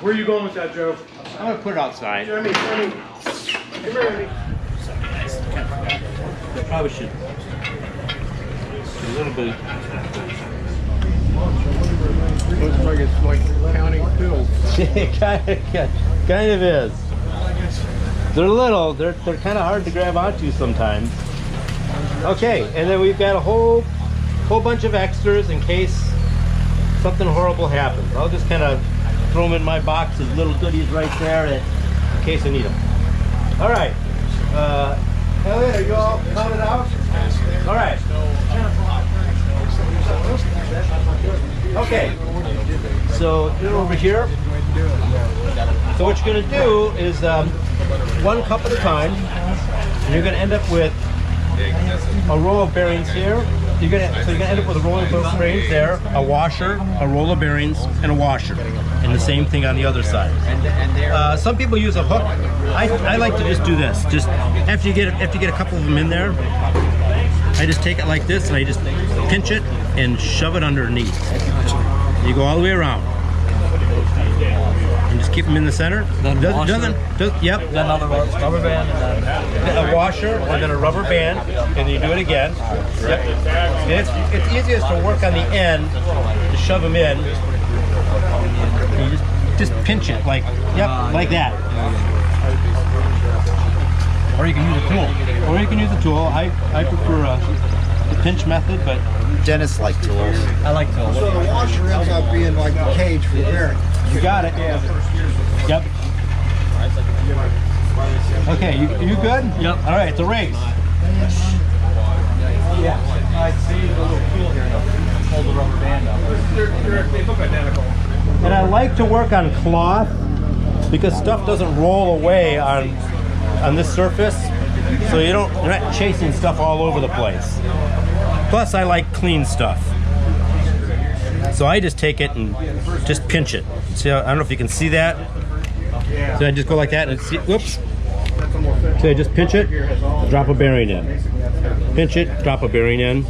Where are you going with that, Joe? I'm gonna put it outside. Jeremy. Come here, Jeremy. I probably should a little bit. Looks like it's like counting pills. It kind of is. They're little. They're kind of hard to grab onto sometimes. Okay, and then we've got a whole bunch of extras in case something horrible happens. I'll just kind of throw them in my box as little goodies right there in case I need them. All right. Elliot, are you all counted out? All right. Okay. So you're over here. So what you're going to do is 1 cup at a time. And you're going to end up with a row of bearings here. So you're gonna end up with a roll of bearings there, a washer, a roll of bearings, and a washer, and the same thing on the other side. Some people use a hook. I like to just do this. Just after you get a couple of them in there, I just take it like this and I just pinch it and shove it underneath. You go all the way around. And just keep them in the center. Then Yep. Then another rubber band. And then A washer and then a rubber band, and then you do it again. Yep. And it's easiest to work on the end to shove them in. You just pinch it like like that. Or you can use a tool. I prefer the pinch method, but Dennis like tools. I like to. So the washer ends up being like a cage for bearing. you got it. Yep. Okay, you good? Yep. All right, it's a race. Yeah. I see the little tool here. Hold the rubber band up. They look identical. And I like to work on cloth because stuff doesn't roll away on this surface, so you're not chasing stuff all over the place. Plus, I like clean stuff, so I just take it and just pinch it. See, I don't know if you can see that. So I just go like that and see. Whoops. So I just pinch it, drop a bearing in. Pinch it, drop a bearing in.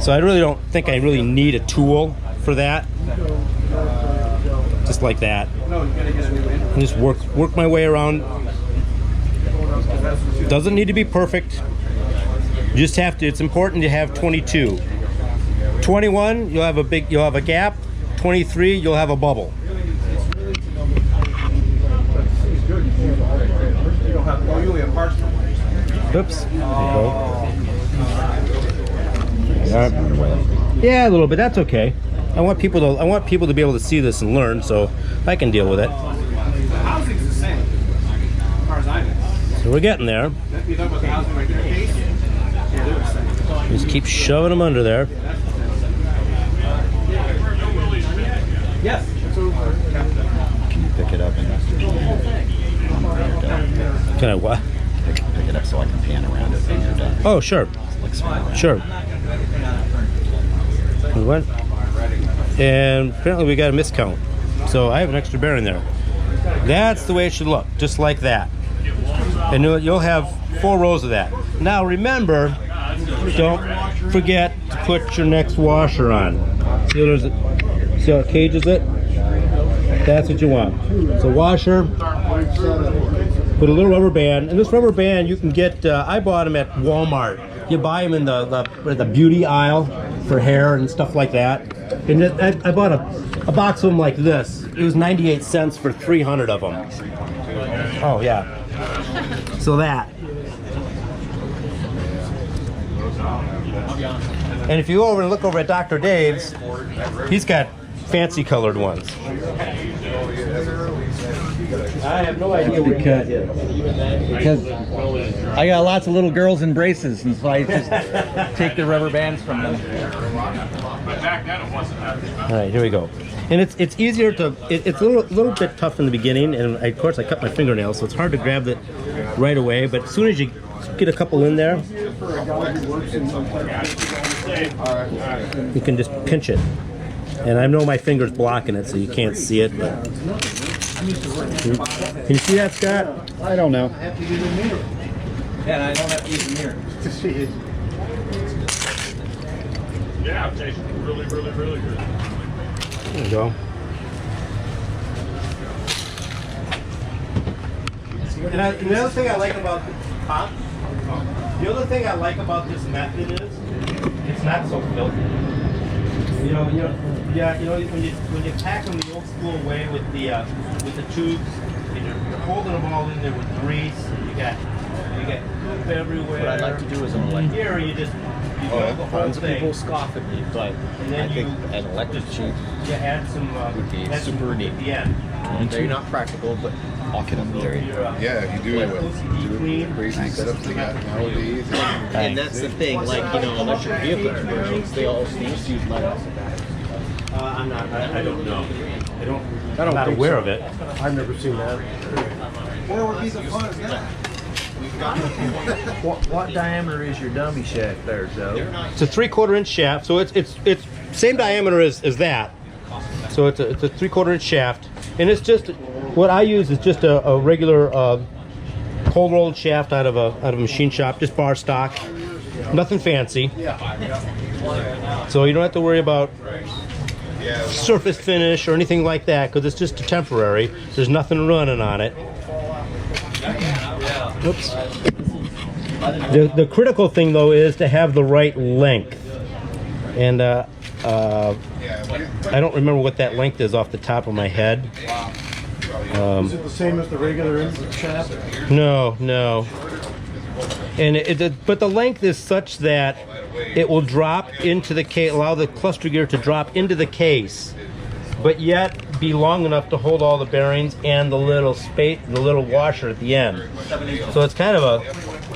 So I really don't think I really need a tool for that. Just like that. And just work my way around. Doesn't need to be perfect. You just have to. It's important to have 22. 21, you'll have a gap. 23, you'll have a bubble. Oops. Yeah, a little bit. That's okay. I want people to be able to see this and learn, so I can deal with it. Housing's the same, as far as I know. So we're getting there. You talk about the housing right there. Yeah, they're the same. Just keep shoving them under there. Yes. Can you pick it up and Can I what? pick it up so I can pan around it when you're done? Oh, sure. Like spin around. Sure. What? And apparently we got a miscount. So I have an extra bearing there. That's the way it should look, just like that. And you'll have 4 rows of that. Now remember, don't forget to put your next washer on. See how it cages it? That's what you want. So washer, put a little rubber band, and this rubber band you can get, I bought them at Walmart. You buy them in the beauty aisle for hair and stuff like that. And I bought a box of them like this. It was 98 cents for 300 of them. Oh yeah. So that. And if you go over and look over at Dr. Dave's, he's got fancy colored ones. I have no idea what cut is. Because I got lots of little girls in braces, and so I just take the rubber bands from them. All right, here we go. And it's easier to, it's a little bit tough in the beginning, and of course I cut my fingernails, so it's hard to grab it right away, but as soon as you get a couple in there, you can just pinch it. And I know my finger's blocking it, so you can't see it, but can you see that, Scott? I don't know. Yeah, I don't have to use the mirror. Yeah, it tastes really, really, really good. There you go. And the other thing I like about this method is it's not so filthy. When you pack them the old school way with the tubes, and you're holding them all in there with grease, and you got poop everywhere. What I'd like to do is an electric. Here you just the whole Tons of thing. people scoff at me, but I think an electric sheet You add some would be add some super poop neat. at the end. Very not practical, but awesome. Very. Yeah, if you do it with clean. crazy setups they got nowadays. And that's the thing, like, electric vehicle conversions, they all used to use lead. I'm not. I don't know. I'm not aware of it. I've never seen that. Where would be the fun of that? What diameter is your dummy shaft there, Joe? It's a 3/4 inch shaft, so it's same diameter as that. So it's a 3/4 inch shaft, and it's just what I use is just a regular cold rolled shaft out of a machine shop, just bar stock, nothing fancy. So you don't have to worry about surface finish or anything like that because it's just temporary. There's nothing running on it. Whoops. The critical thing though is to have the right length, and I don't remember what that length is off the top of my head. Is it the same as the regular shaft? No. And but the length is such that it will drop into the case, allow the cluster gear to drop into the case, but yet be long enough to hold all the bearings and the little washer at the end. So it's kind of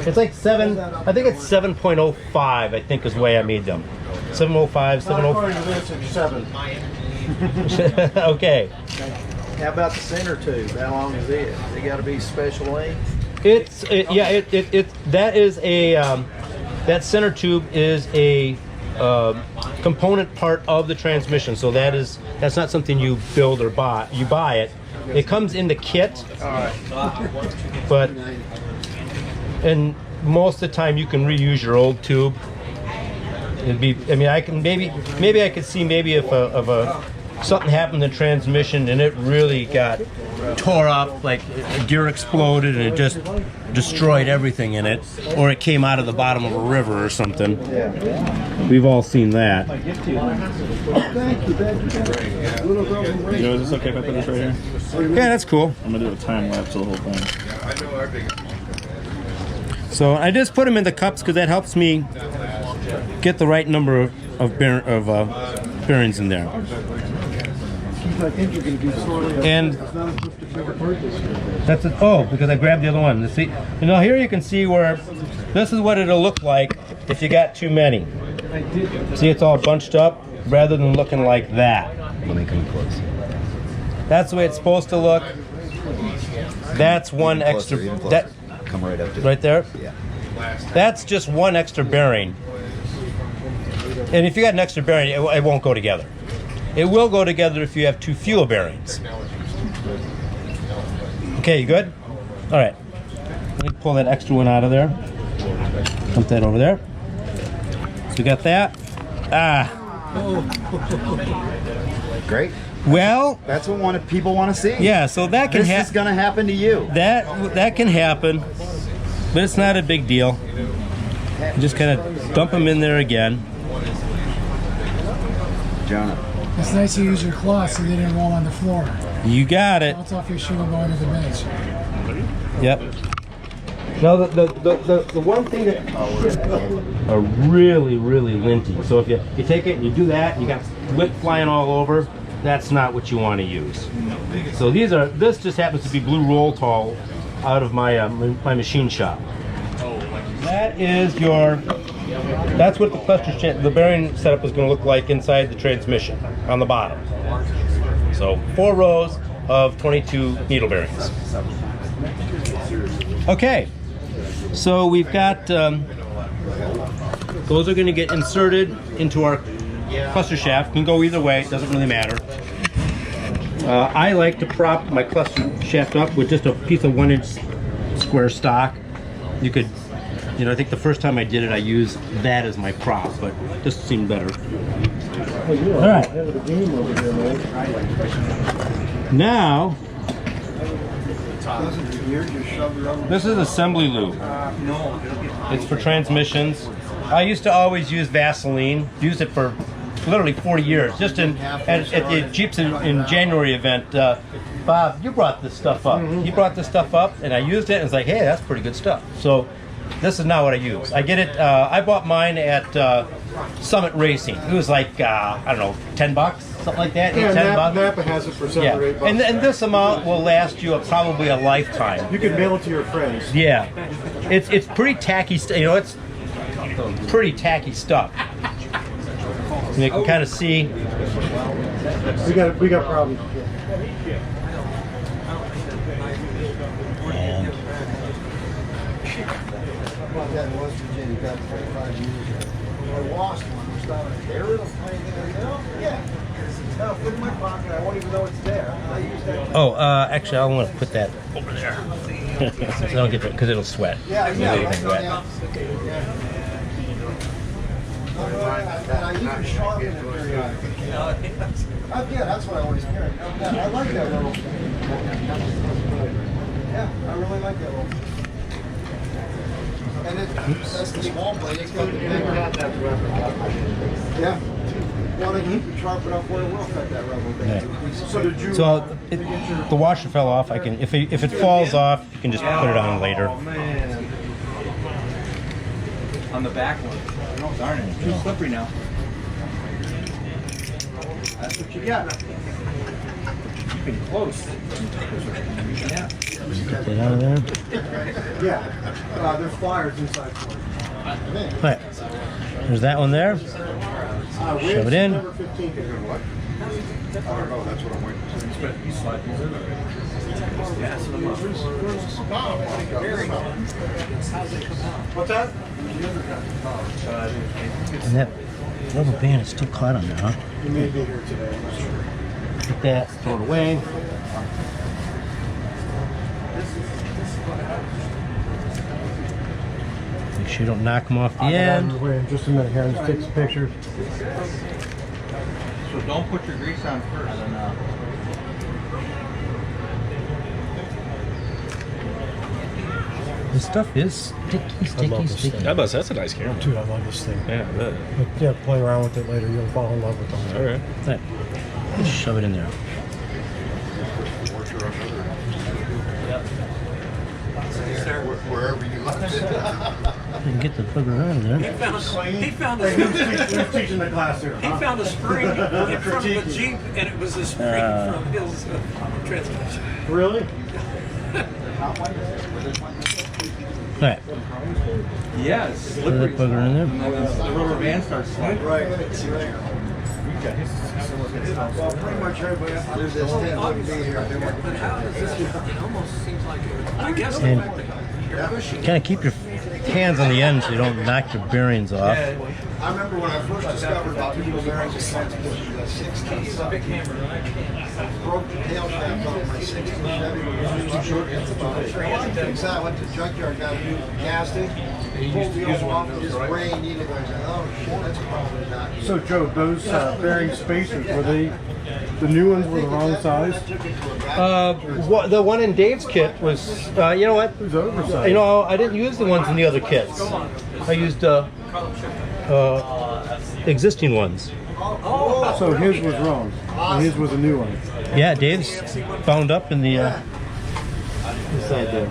it's like I think it's 7.05, I think is the way I made them. 705, 705. According to this, it's 7. Okay. How about the center tube? How long is it? Has it got to be special length? That center tube is a component part of the transmission, so that's not something you build or buy. You buy it. It comes in the kit, but and most of the time you can reuse your old tube. I can maybe I could see if something happened in the transmission and it really got tore up, like a gear exploded and it just destroyed everything in it, or it came out of the bottom of a river or something. We've all seen that. Joe, is this okay if I put this right here? Yeah, that's cool. I'm gonna do a time lapse of the whole thing. So I just put them in the cups because that helps me get the right number of bearings in there. And that's it. Oh, because I grabbed the other one. See, here you can see where this is what it'll look like if you got too many. See, it's all bunched up rather than looking like that. Let me come close. That's the way it's supposed to look. That's one extra. Even closer. Come right up to Right there. Yeah. That's just one extra bearing. And if you got an extra bearing, it won't go together. It will go together if you have too few bearings. Okay, you good? All right. Let me pull that extra one out of there. Dump that over there. So we got that. Great. Well, That's what people want to see. yeah. So that can This is going to happen to you. That can happen, but it's not a big deal. You just kind of dump them in there again. Jonah. It's nice to use your claws so they didn't roll on the floor. You got it. Bounce off your shoe and go into the bench. Yep. Now the one thing that are really linty. So if you take it and you do that, and you got lint flying all over. That's not what you want to use. So this just happens to be blue roll tall out of my my machine shop. That's what the bearing setup is going to look like inside the transmission on the bottom. So 4 rows of 22 needle bearings. Okay, so we've got those are going to get inserted into our cluster shaft. Can go either way, it doesn't really matter. I like to prop my cluster shaft up with just a piece of 1-inch square stock. You could, I think the first time I did it, I used that as my prop, but this seemed better. All right. Now, This is assembly lube. It's for transmissions. I used to always use Vaseline. Used it for literally 40 years. Just at the Jeeps in January event. Bob, you brought this stuff up. You brought this stuff up, and I used it, and it's like, hey, that's pretty good stuff. So this is not what I use. I get it. I bought mine at Summit Racing. It was like I don't know, $10, something like that. Yeah, 10 bucks. Napa has it for $7 or $8. And this amount will last you probably a lifetime. You can mail it to your friends. Yeah, it's pretty tacky. You know, it's pretty tacky stuff. And you can kind of see. We got problems. And that in West Virginia, got 25 years ago. I lost one. I started carrying them. Yeah. No, put it in my pocket. I won't even know it's there. I use that. oh, actually, I want to put that over there. So I don't get it because it'll sweat. Yeah. It'll get wet. And I even sharpen it periodically. Yeah, that's what I always carry. Yeah, I like that little. Yeah, I really like that little. And that's the small blade. It's got the big one. Yeah. Well, then you can sharpen up where it will cut that rubber band. So did you? So the washer fell off. I can if it falls off, you can just put it on later. Oh, man. On the back one. Oh, darn it. Too slippery now. That's what you got. Keeping close. Yeah. Get that out of there. Yeah. There's flyers inside for it. All right. There's that one there. Shove it in. September 15th. What? I don't know. That's what I'm waiting What's that? And that rubber band is still caught on there, huh? You may be here today. Get that, throw it away. Make sure you don't knock them off the end. Wait just a minute here. Let's take some pictures. So don't put your grease on first. This stuff is sticky. That's a nice camera. Dude, I love this thing. Yeah, I bet. Yeah, play around with it later. You'll fall in love with them. All right. Right. Just shove it in there. wherever you left it. You can get the booger out of there. He found a Who's teaching the class here? he found a spring in front of the Jeep, and it was a spring from his transmission. Really? Right. Yeah, it's Put slippery. that booger in there. The rubber band starts sliding. Right. Well, pretty much everybody that lives this tent wouldn't be here. They wouldn't. But how does this? It almost seems like I guess. And kind of keep your hands on the end so you don't knock your bearings off. I remember when I first discovered about needle bearings and transmissions, the 16 something. Broke the tail shaft off my 16 Chevy. I went to the junkyard, got a new casting, pulled the old off, his brain needed. I said, oh shit, that's probably not. So Joe, those bearing spacers, were they, the new ones were the wrong size? The one in Dave's kit was, you know what? It was oversized. You know, I didn't use the ones in the other kits. I used existing ones. So his was wrong, and his was a new one. Yeah, Dave's bound up in the inside there.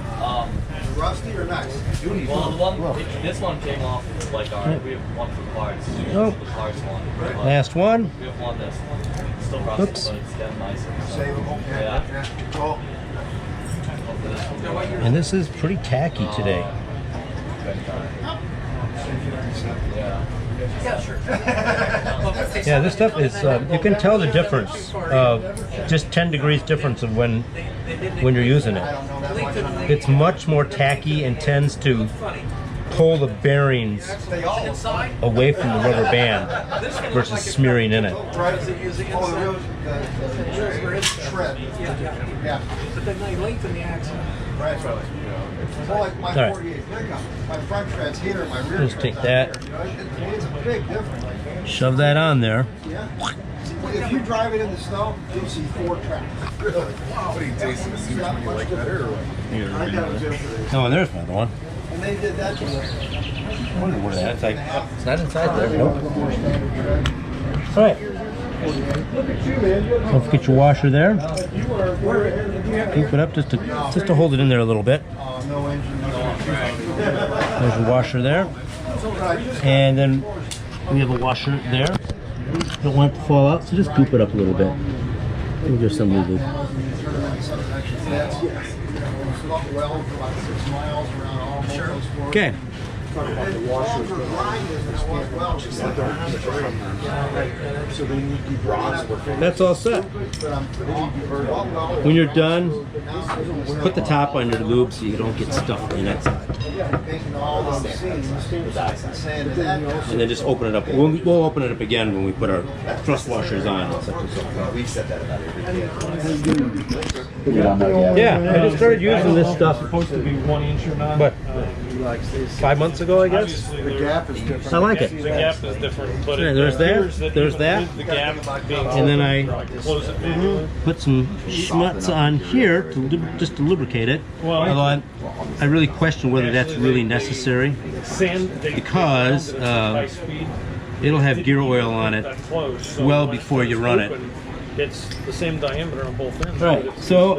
Rusty or nice? Well, the one, this one came off like our. We have one for parts. Oh. The parts one. Last one. We have one that's still rusty, Oops. but it's getting nicer. So. Save them, okay. Yeah. Well, And this is pretty tacky today. Yeah, this stuff is, you can tell the difference, just 10 degrees difference of when you're using it. It's much more tacky and tends to pull the bearings away from the rubber band versus smearing in it. right. Oh, the real tread. Yeah. But then they lengthen the axle. Right. Well, like my All right. 48 pickup, my front tread's here, my rear Just tread's take up that. there. You know, it's a big difference. Shove that on there. Yeah. If you drive it in the snow, you'll see 4 tracks. Really? Wow. What do you taste to see which one you like better? Or what? I got it yesterday. Oh, and there's another one. And they did that to us. I wonder where that is. Like, It's not inside there. nope. All right. Don't forget your washer there. Keep it up just to hold it in there a little bit. No engine. There's your washer there. And then we have a washer there. Don't want it to fall out, so just goop it up a little bit. And just some lube. Okay. That's all set. When you're done, put the top under the lube so you don't get stuff in it. And then just open it up. We'll open it up again when we put our thrust washers on. And such and so forth. We've said that about every kid. Yeah, I just started using this stuff. Supposed to be 1 inch or not. But 5 months ago, I guess. Obviously, The gap is different. I like it. the gap is different, but Yeah, it there's appears that, there's even that. with the gap being And then I close it manually. put some schmutz on here just to lubricate it. Well, Although I really question whether that's really necessary Sand, because high speed, it'll have gear oil on it that close. So well when before you it's run it. open, It's the same diameter on both ends. All right, but it's so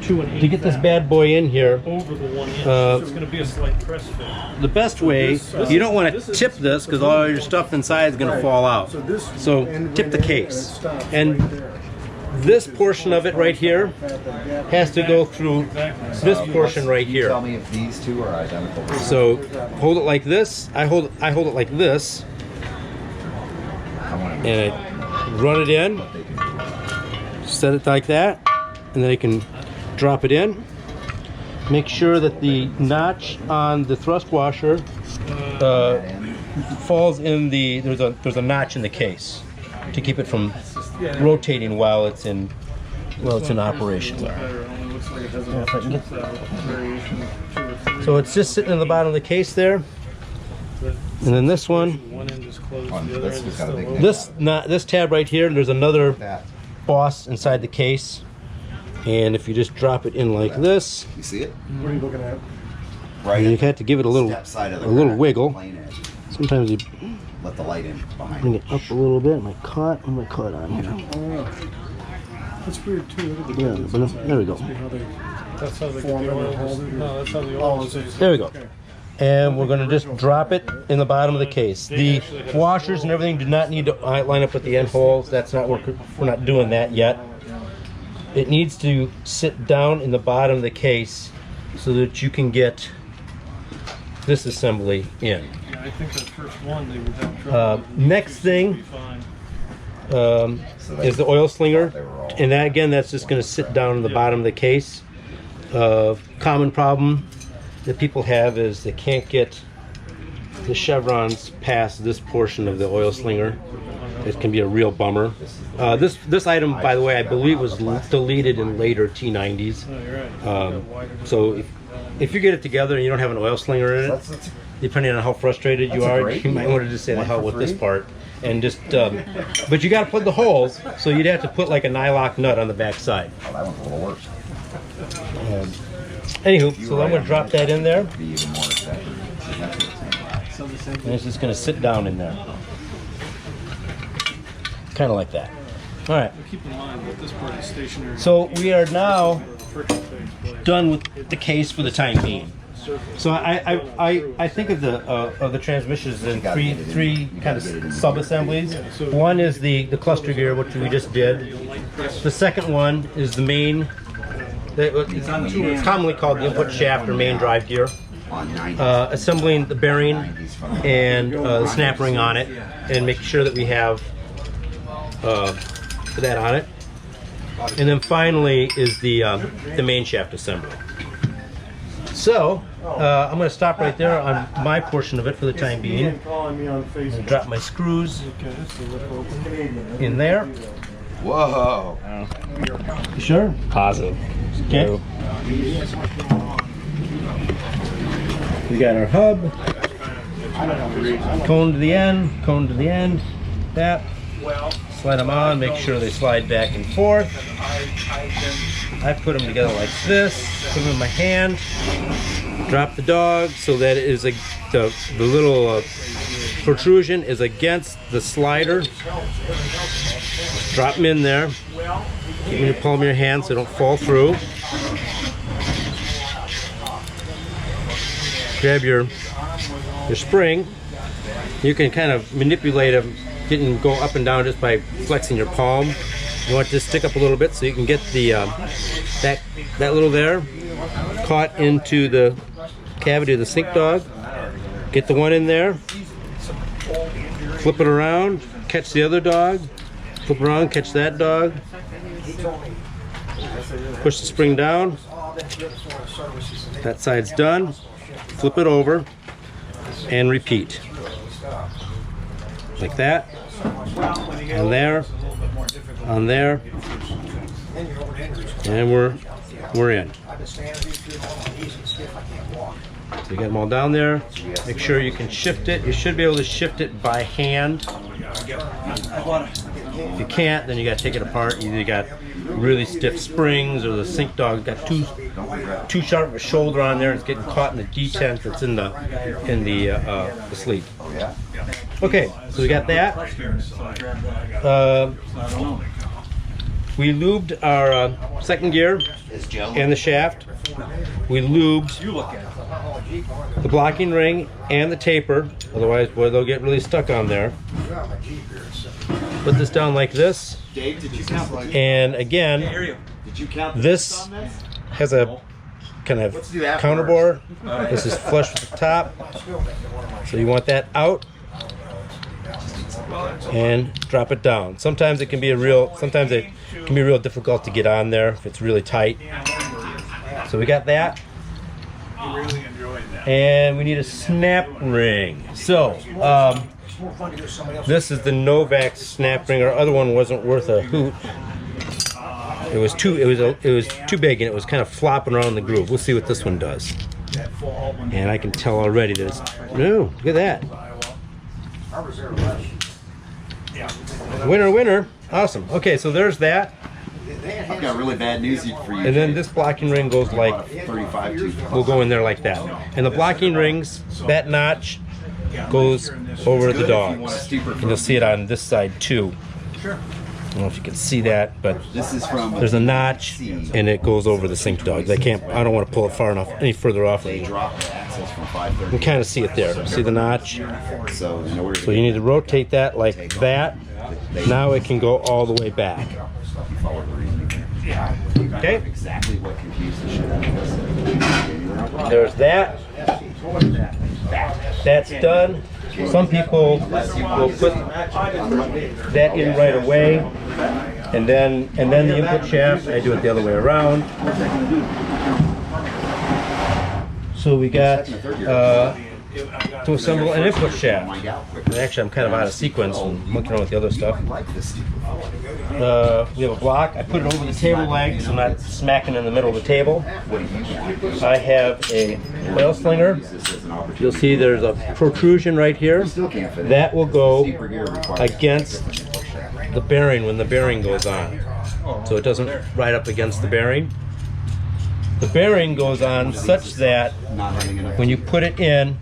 2 and 8 to get this back bad boy in here, over the 1 inch, so it's going to be a slight press fit. the best way, you don't want to tip this because all your stuff inside is going to fall out. So tip the case. And this portion of it right here has to go through this portion right here. Tell me if these two are identical. So hold it like this. I hold it like this, and I run it in. Set it like that, and then I can drop it in. Make sure that the notch on the thrust washer falls in the. There's a notch in the case to keep it from rotating while it's in operation. So it's just sitting in the bottom of the case there, and then this one. One end is closed, the other end is still open. This tab right here. There's another boss inside the case, and if you just drop it in like this, You see it? What are you looking at? Right. you have to give it a little wiggle. Plain edge. Sometimes you Let the light in behind. bring it up a little bit. My cut on here. That's weird too. Yeah, but there we go. That's how the oil is. No, that's how the oil is. There we go. And we're going to just drop it in the bottom of the case. The washers and everything do not need to line up with the end holes. That's not we're not doing that yet. It needs to sit down in the bottom of the case so that you can get this assembly in. Yeah, I think that first one they were down trouble. Next thing is the oil slinger, and that again, that's just going to sit down in the bottom of the case. Common problem that people have is they can't get the chevrons past this portion of the oil slinger. It can be a real bummer. This item, by the way, I believe was deleted in later T90s. So if you get it together and you don't have an oil slinger in it, depending on how frustrated you are, you might want to just say the hell with this part and just. But you got to plug the holes, so you'd have to put like a nylock nut on the back side. Oh, that one's a little worse. Anywho, so I'm going to drop that in there. Be even more effective. And it's just going to sit down in there. Kind of like that. All right. Keep in mind that this part is stationary. So we are now Friction takes place. done with the case for the time being. So I think of the transmissions in three kind of sub assemblies. One is the cluster gear, which we just did. The second one is the main. It's commonly called the input shaft or main drive gear. Assembling the bearing and the snap ring on it, and making sure that we have that on it. And then finally is the main shaft assembly. So I'm going to stop right there on my portion of it for the time being. Drop my screws in there. Whoa. You sure? Positive. Okay. We got our hub. Cone to the end. Cone to the end. That. slide them on, make sure they slide back and forth. I put them together like this, put them in my hand, drop the dog so that it is the little protrusion is against the slider. Drop them in there. Keep them in your palm of your hand so they don't fall through. Grab your spring. You can kind of manipulate them, go up and down just by flexing your palm. You want to stick up a little bit so you can get the that little there caught into the cavity of the sink dog. Get the one in there, flip it around, catch the other dog, flip around, catch that dog, push the spring down. That side's done. Flip it over and repeat. Like that. And there. On there. And we're in. So you got them all down there. Make sure you can shift it. You should be able to shift it by hand. If you can't, then you got to take it apart. Either you got really stiff springs, or the sink dog got too sharp of a shoulder on there. It's getting caught in the detent that's in the sleeve. Okay, so we got that. We lubed our second gear and the shaft. We lubed the blocking ring and the taper. Otherwise, boy, they'll get really stuck on there. Put this down like this. And again, this has a kind of counterbore. This is flush with the top. So you want that out and drop it down. Sometimes it can be real difficult to get on there if it's really tight. So we got that. And we need a snap ring. So this is the Novak snap ring. Our other one wasn't worth a hoot. It was too big, and it was kind of flopping around the groove. We'll see what this one does. And I can tell already that it's look at that. Winner. Awesome. Okay, so there's that. I've got really bad news for you. And then this blocking ring goes like 35. Will go in there like that. And the blocking rings, that notch goes over the dogs. And you'll see it on this side too. I don't know if you can see that, but this is from there's a notch and it goes over the sink dogs. I don't want to pull it far enough any further off. They drop the access from 530. You can kind of see it there. See the notch? So you need to rotate that like that. Now it can go all the way back. Okay. Exactly what confused the shit out of us. There's that. That's done. Some people will put that in right away, and then the input shaft. I do it the other way around. So we got to assemble an input shaft. And actually, I'm kind of out of sequence and monkeying around with the other stuff. We have a block. I put it over the table leg, so I'm not smacking in the middle of the table. I have a coil slinger. You'll see there's a protrusion right here. That will go against the bearing when the bearing goes on. So it doesn't ride up against the bearing. The bearing goes on such that when you put it in,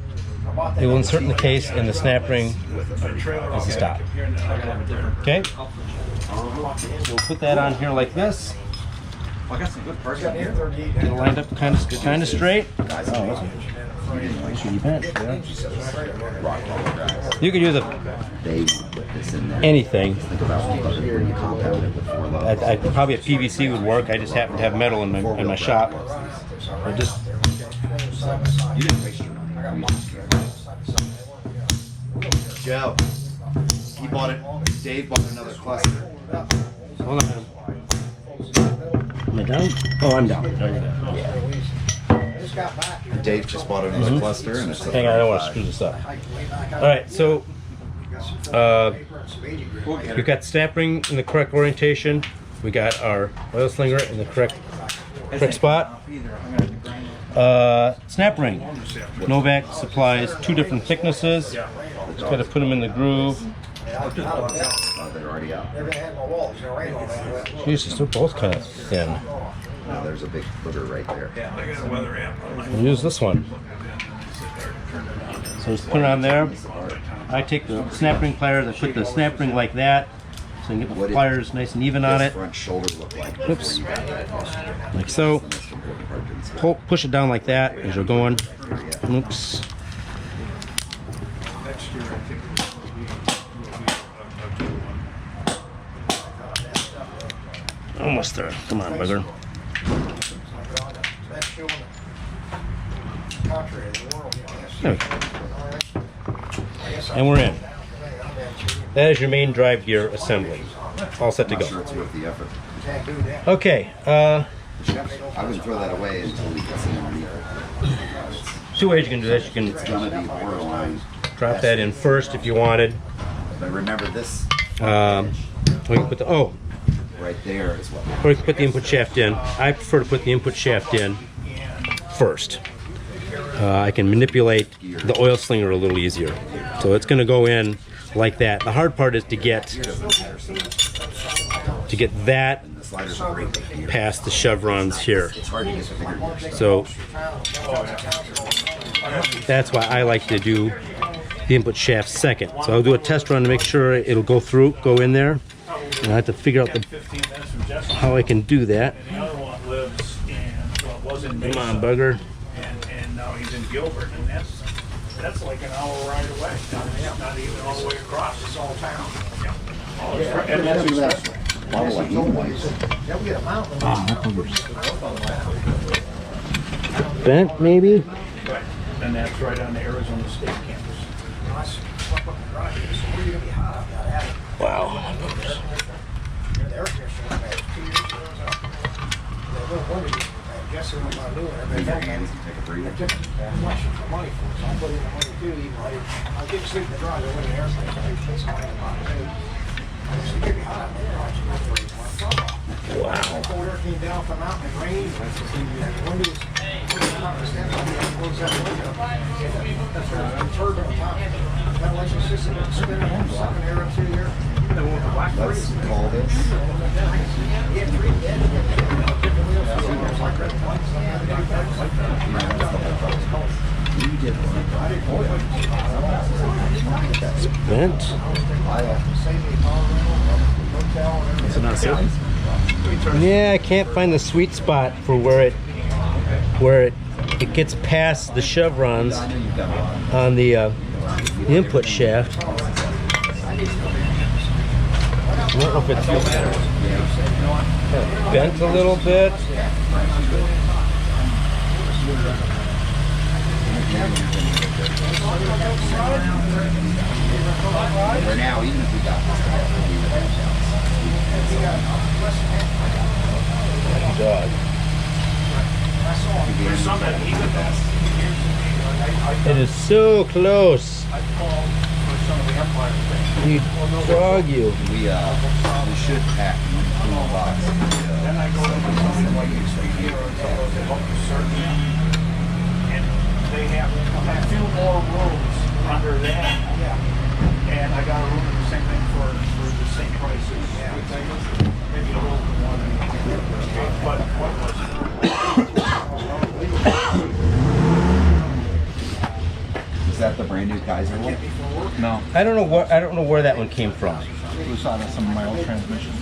it will insert in the case, and the snap ring is the stop. Okay? So we'll put that on here like this. Get it lined up kind of straight. You could use anything. Probably a PVC would work. I just happen to have metal in my shop. Joe, he bought it. Dave bought another cluster. Hold on. Am I down? Oh, I'm down. No, you're down. Yeah. Dave just bought another cluster, and it's hang on, I don't want to screw this up. All right, so we've got snap ring in the correct orientation. We got our oil slinger in the correct spot. Snap ring. Novak supplies 2 different thicknesses. Just got to put them in the groove. Oh, they're already out. Everything had my walls, you know, rain on that. Jesus, they're both kind of thin. No, there's a big booger right there. Yeah, I got a weather amp. We'll use this one. So just put it on there. I take the snap ring pliers, I put the snap ring like that, so I can get the pliers nice and even on it. Front shoulder look like. Oops. Like so. Push it down like that as you're going. Oops. Almost there. Come on, bugger. There we go. And we're in. That is your main drive gear assembly. All set to I'm not sure go. it's worth the effort. Okay. I wouldn't throw that away until we can see underneath it. Two ways you can do this. You It's gonna be borderline. can drop that in first if you wanted. But remember this Or you can put the right there is what. or you can put the input shaft in. I prefer to put the input shaft in first. I can manipulate the oil slinger a little easier. So it's going to go in like that. The hard part is to get that The sliders are great. past the chevrons here. It's hard to get the bigger gears. So that's why I like to do the input shaft second. So I'll do a test run to make sure it'll go in there. And I have to figure out how I can do that. And the other one lives in, well, was in Come on, Mesa, bugger. and now he's in Gilbert, and that's like an hour ride away. Not even all the way across, it's all town. And that's expensive. Bent, maybe? Right. And that's right on the Arizona State campus. Wow. Take a breather. Let's call this. It's bent. Is it not sitting? Yeah, I can't find the sweet spot for where it gets past the chevrons on the input shaft. I don't know if it's bent a little bit. For now, even if we got this, Dog. It is so close. You dog, you. we should pack one box. They have a few more rooms under that. And I got a room in the same thing for the same prices. Maybe a little bit more than but Is that the brand new Kaiser one? No, I don't know where that one came from. we saw that some of my old transmissions.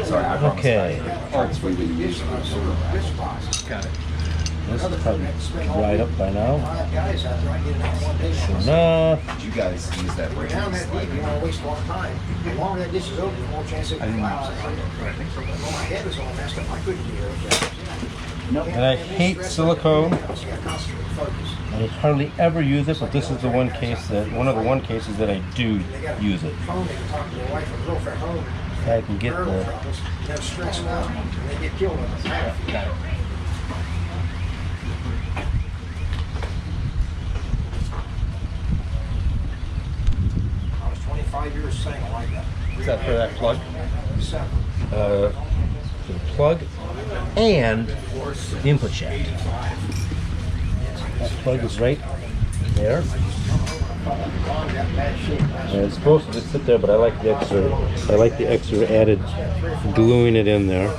Sorry, I promise. Okay. Parts we would use. Got it. This is probably dried up by now. Sure enough. Did you guys use that brand Down new that deep, you slider? want to waste a lot of time. The longer that dish is open, the more chance it collapse. Well, my head was all messed up. I couldn't hear it. And I hate silicone. I hardly ever use it, but this is the one of the cases that I do use it. I can get the They're stressed out. And they get killed in the battlefield. I was 25 years single like that. Is that for that plug? for the plug. and the input shaft. That plug is right there. And it's supposed to just sit there, but I like the extra added gluing it in there.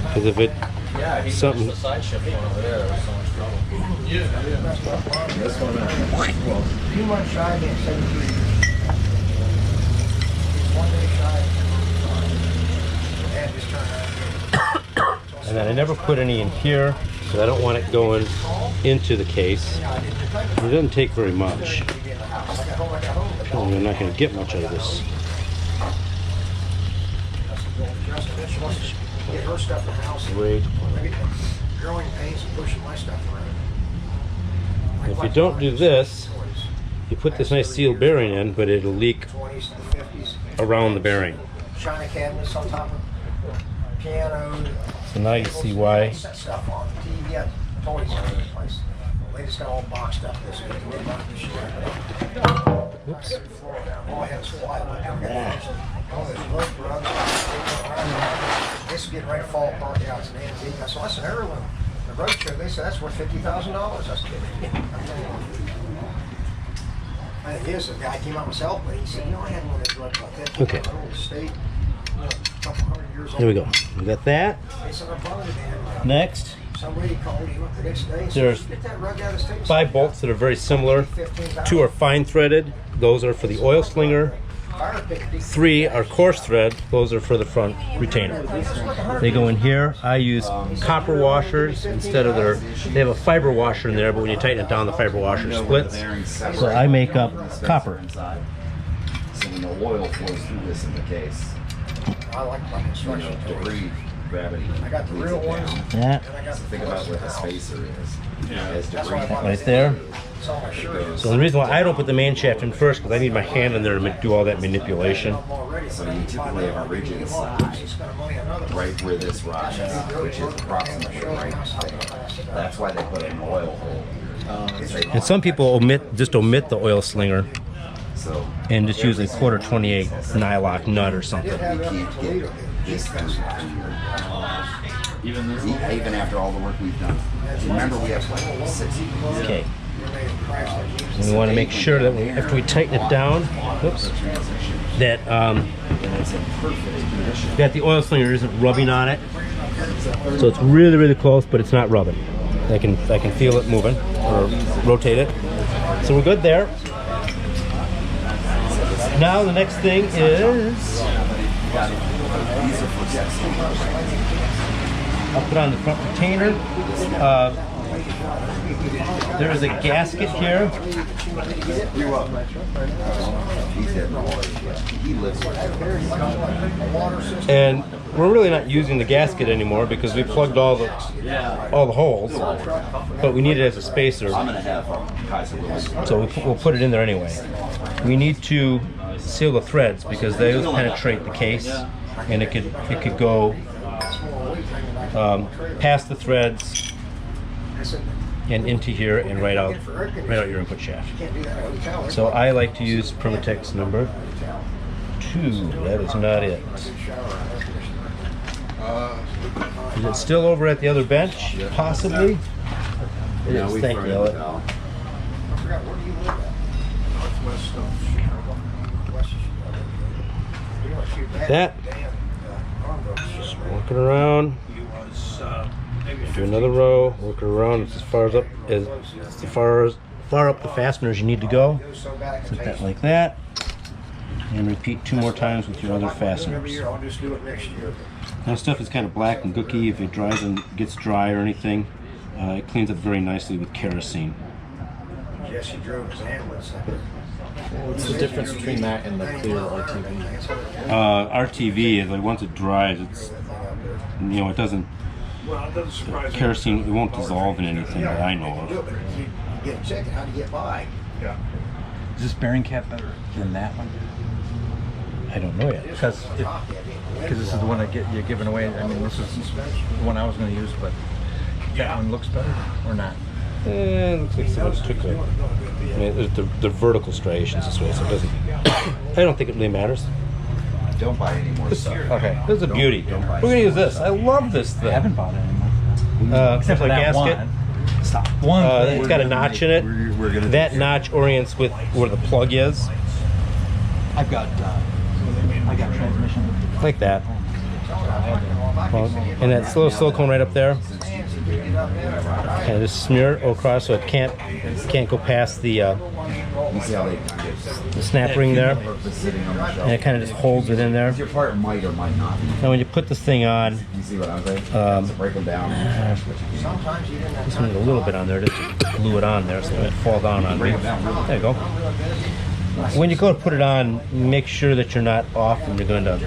Because if it something The side shift one over there, there's so much trouble. This one, Few months shy, and 73 years. He's 1 day shy. And just turned around. and then I never put any in here because I don't want it going into the case. It doesn't take very much. You're not going to get much out of this. Get her stuff in the house. Great. Growing pains and pushing my stuff around. If you don't do this, you put this nice sealed bearing in, but it'll leak 20s to the 50s. around the bearing. China cabinets on top of piano. So now you see why. Set stuff on TV, yeah, toys all over the place. They just got all boxed up this week. We're about to share. Oops. All I had was plywood. All this rope runs. This is getting ready to fall apart. Yeah, it's an antique. I saw, listen, everyone, the road show, they said that's worth $50,000. I was kidding. I think it is. The guy came out himself, but he said, you know, I had one of those ropes like that. Okay. An old estate, a couple hundred years old. Here we go. We got that. They said, I bought it, man. Next, Somebody called him up the next day. there's Get that rug out of the state. 5 bolts that are very similar. 2 are fine threaded. Those are for the oil slinger. 3 are coarse thread. Those are for the front retainer. They go in here. I use copper washers instead of they have a fiber washer in there, but when you tighten it down, the fiber washer splits. So I make up copper. So when the oil flows through this in the case, I like my construction toys. debris, gravity. I got the real ones. That And I got the Think about what the spacer is. As That's debris. why I bought right there. It's all my shirt. So the reason why I don't put the main shaft in first, because I need my hand in there to do all that manipulation. So you typically have a rigid slide right where this rod is, which is approximately right there. That's why they put an oil hole. And some people just omit the oil slinger So and just use a quarter 28 nylock nut or something. you can't get this through here. Even after all the work we've done. Remember, we have like 6 Okay. And we want to make sure that after we tighten it down, whoops, that that the oil slinger isn't rubbing on it. So it's really, really close, but it's not rubbing. I can feel it moving or rotate it. So we're good there. Now the next thing is I'll put on the front retainer. There is a gasket here. And we're really not using the gasket anymore because we plugged all the holes, but we need it as a spacer. So we'll put it in there anyway. We need to seal the threads because those penetrate the case, and it could go past the threads and into here and right out your input shaft. So I like to use Permatex number 2. That is not it. Is it still over at the other bench? Possibly. It is. Thank you, Elliot. That. Just working around. Do another row. Work it around. It's as far up the fastener as you need to go. Set that like that, and repeat 2 more times with your other fasteners. Now stuff is kind of black and gooky. If it dries and gets dry or anything, it cleans up very nicely with kerosene. Jesse drove his ambulance. What's the difference between that and the clear RTV? RTV is like once it dries, it's it doesn't. Kerosene, it won't dissolve in anything that I know of. Get a check, how to get by. Yeah. Is this bearing cap better than that one? I don't know yet. Because this is the one you're giving away. I mean, this is the one I was going to use, but that one looks better or not? It looks like someone's took it. I mean, the vertical striations this way, so it doesn't. I don't think it really matters. Don't buy any more stuff. Okay, this is a beauty. We're gonna use this. I love this thing. I haven't bought it anymore. Except for that gasket. one. Stop. One. It's got a notch in it. We're gonna That notch orients with where the plug is, I've got transmission. like that. And that little silicone right up there. And just smear it across so it can't go past the You see how they snap ring there. sitting on the shelf. And it kind of just holds it in there. Your part might or might not be. Now when you put this thing on, You see what I'm saying? So break them down. just need a little bit on there, just glue it on there so it won't fall down on me. There you go. When you go to put it on, make sure that you're not off and you're going to,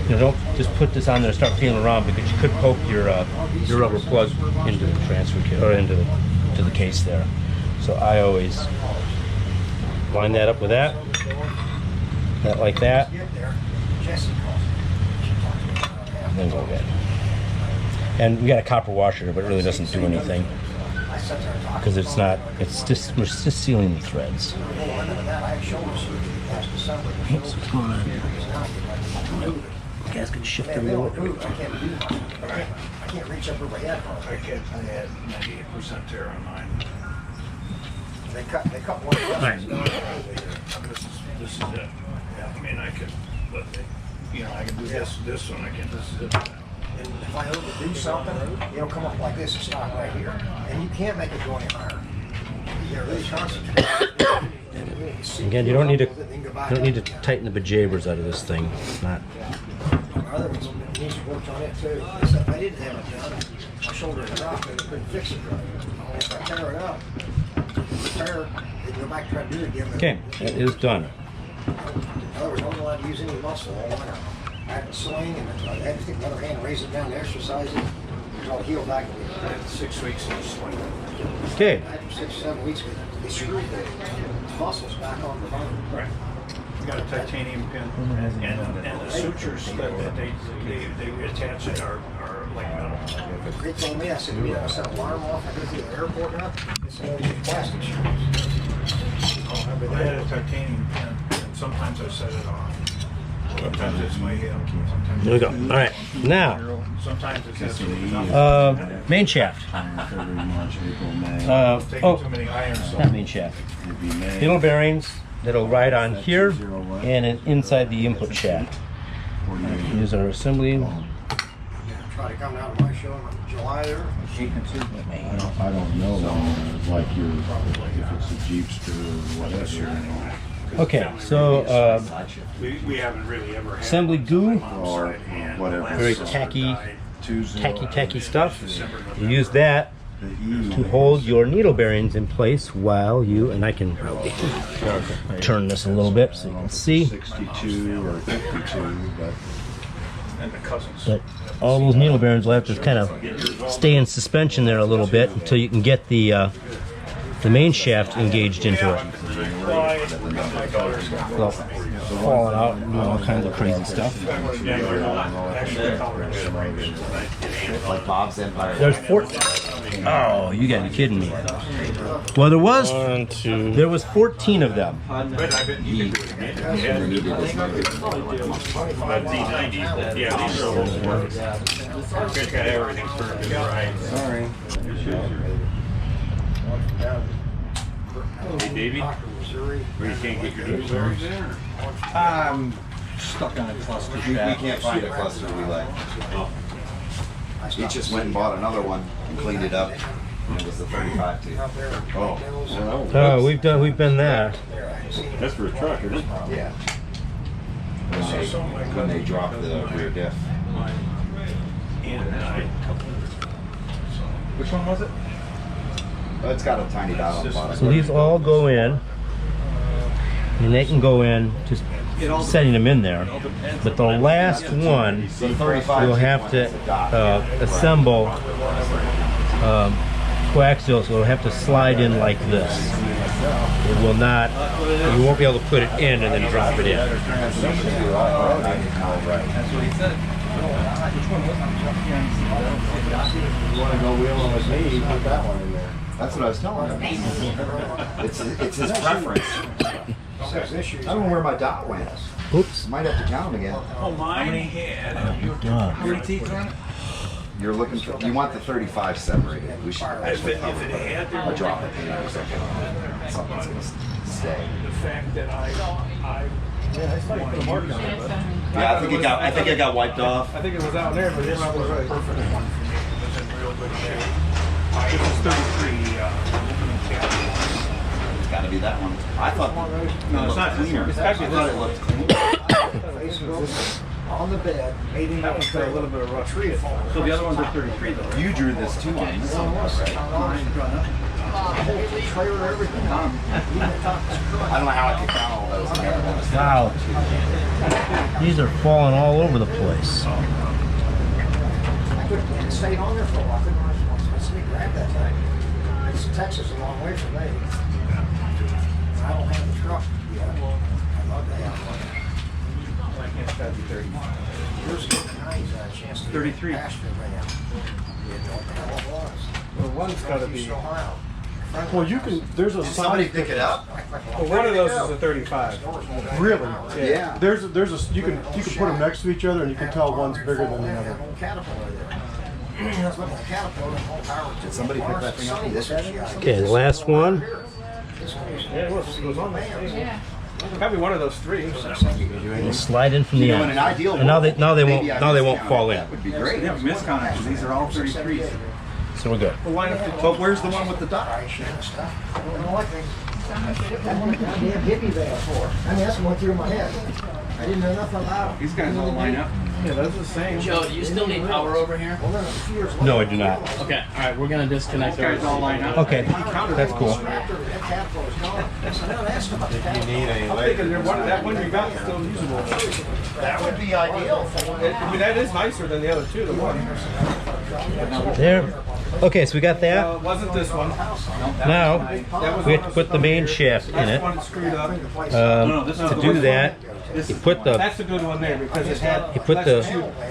don't just put this on there and start feeling around because you could poke your rubber plug into the transfer kit or into the case there. So I always line that up with that like that. Then go again. And we got a copper washer, but it really doesn't do anything because we're just sealing the threads. Oops, what's going on here? Gasket shifted a little bit. I can't reach up over head. I had 98% there on mine. They cut one. This is it. Yeah, I mean, I could, but I can do this one. I can. This is it. And if I overdo something, it'll come up like this and stop right here. And you can't make it go any higher. You gotta really concentrate. Again, you don't need to tighten the bejabbers out of this thing. It's not. Other ones needs to work on it too. If I didn't have it done, my shoulder would drop and I couldn't fix it right. If I tear it up, they go back and try to do it again. Okay, that is done. In other words, I wasn't allowed to use any muscle all winter. I had to swing and I had to take the other hand, raise it down to exercise it. I'll heal back. 6 weeks in the swing. Okay. After 6 or 7 weeks, they screwed the muscles back on the bone. Right. We got a titanium pin, and the sutures that they reattach it are like metal. They told me, I said, you know, set an alarm off. I go through the airport now. They said, oh, use plastic screws. I had a titanium pin, and sometimes I set it off. Sometimes it's my hip. Sometimes There we go. All right, now sometimes it's main shaft. taking too many irons. Not main shaft. Needle bearings that'll ride on here and inside the input shaft. Use our assembly. Try to come down to my show in July there. I don't know, like if it's a Jeepster or whatever. Okay, so We haven't really ever had assembly goo, Or whatever. very tacky stuff. You use that to hold your needle bearings in place while you, and I can turn this a little bit so you can see. 62 or 52, But all those needle bearings will have to kind of stay in suspension there a little bit until you can get the main shaft engaged into it. So, falling out and doing all kinds of crazy stuff. Like Bob's Empire. There's 14. Oh, you gotta be kidding me. Well, there was 14 of them. Yeah, these are all got everything turned right. Sorry. Hey, Davey, where you can't get your needle bearings in? I'm stuck on a cluster We shaft. can't find a cluster we like. He just went and bought another one and cleaned it up. And it was the 35 too. Oh, we've been there. That's for a truck, isn't it? Yeah. When they dropped the rear diff. Which one was it? Oh, it's got a tiny dot on the bottom. So these all go in, and they can go in just setting them in there. But the last one, you'll have to assemble coaxial, so it'll have to slide in like this. It will not, you won't be able to put it in and then drop it in. That's what he said. You want to go wheeling with me, put that one in there. That's what I was telling him. It's his preference. I don't know where my dot went. Oops. Might have to count them again. Oh, mine had. Done. 30 teeth on it? You're looking for, you want the 35 separated. We should actually If it had, there a would drop of paint or something. Something's gonna stay. the fact that I Yeah, I thought you put a mark on it, but Yeah, I think it got wiped off. I think it was out there, but this this was was a right. perfect one for me. It was in real good shape. This is 33 aluminum cap. It's gotta be that one. I thought No, it's not. cleaner. It's actually I thought it looked clean. Facebook on the bed, made him That one's got a little bit of rough tree. So the other ones are 33 though. You drew this too on this one. trailer, everything. I don't know how I could count all those. I never noticed that. Wow. These are falling all over the place. I couldn't, it stayed on there for a while. I couldn't let me grab that thing. It's Texas, a long way from me. I don't have the truck yet. I'd love to have one. It's gotta be 30. Yours getting nice, a chance to 33. pasture van. You know what the hell it was. Well, one's gotta be. East Ohio. Well, you can. There's a Did somebody pick it up? Well, one of those is a 35. Really? Yeah. There's a you can put them next to each other and you can tell one's bigger than the other. Caterpillar there. I was looking at Caterpillar and whole power. Did somebody pick that thing up? This Okay, the last one. Yeah, it was on there. Probably one of those three. We'll slide in from the You know, in end. an ideal And now they world, won't fall in. That would be great. Yeah, miscounted. These are all 33s. So we're good. Well, line up the But where's the one with the dot? I don't know what thing. That one goddamn hippie van for. I mean, that's what went through my head. I didn't know nothing about it. These guys all line up. Yeah, those are the same. Joe, do you still need power over here? Well, then a few years later, No, I do not. Okay, alright, we're gonna disconnect These guys all line up. Okay, that's cool. after that Caterpillar was gone, I said, no, that's not the Caterpillar. I'm thinking that one you got is still usable. That would be ideal. I mean, that is nicer than the other two. The one. There. Okay, so we got that. It wasn't this one. Now we have to put the main shaft in That's it. the one screwed up. To do that, you put the That's a good one there because it had. you put the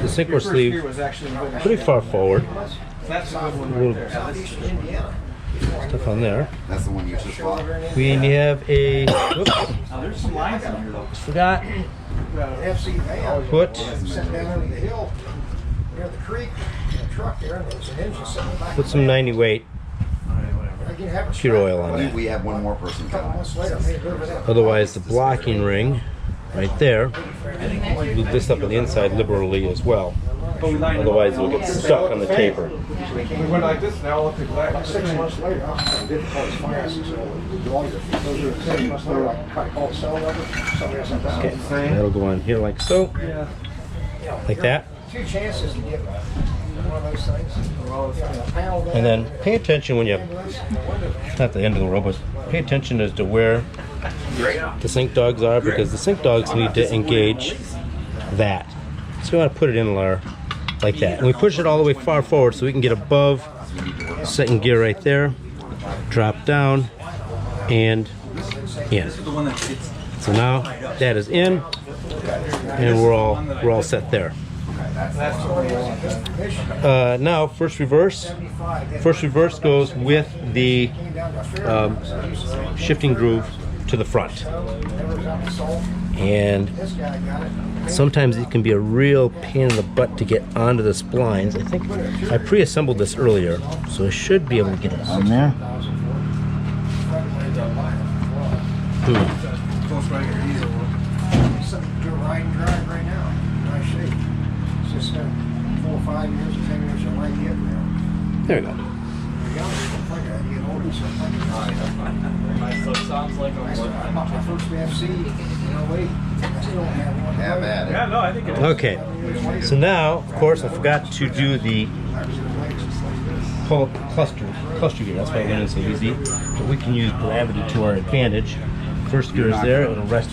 synchro Your first sleeve gear was actually good. pretty far forward. That's a good one right there. Southeast Indiana. Stuff on there. That's the one you just bought. We have a. Whoops, Now there's some lines in here though. forgot. FC van. Put Sitting down over the hill near the creek, in a truck there, and there was an engine sitting in the back. put some 90 weight I can have a pure oil on I think that. we have one more person A couple coming. months later, I made a bit of it. Otherwise, the blocking ring right there. Move this up on the inside liberally as well. Otherwise, it'll get stuck on the taper. We went like this now. Look at that. 6 months later, I did call his finances, so do all your, those are 6 months later, I tried to call the cell number, somebody else sent that. Okay, that'll go on here like so, like that. 2 chances to get one of those things. And then pay attention when you, not the end of the row, but pay attention as to where the sink dogs are, because the sink dogs need to engage that. So you want to put it in there like that. And we push it all the way far forward so we can get above second gear right there, drop down, and in. So now that is in, and we're all set there. Now first reverse. First reverse goes with the shifting groove to the front. And sometimes it can be a real pain in the butt to get onto the splines. I think I pre-assembled this earlier, so I should be able to get it on there. You're ride and drive right now. Nice shape. It's just 4 or 5 years, 10 years, you're right here now. There we go. You're young, something like that. You get older, something like that. So it sounds like a I bought my first FC in 08. I still don't have one. Have at it. Yeah, no, I think it is. Okay, so now, of course, I forgot to do the whole cluster gear. That's why I went in so easy. But we can use gravity to our advantage. First gear is there. It'll rest.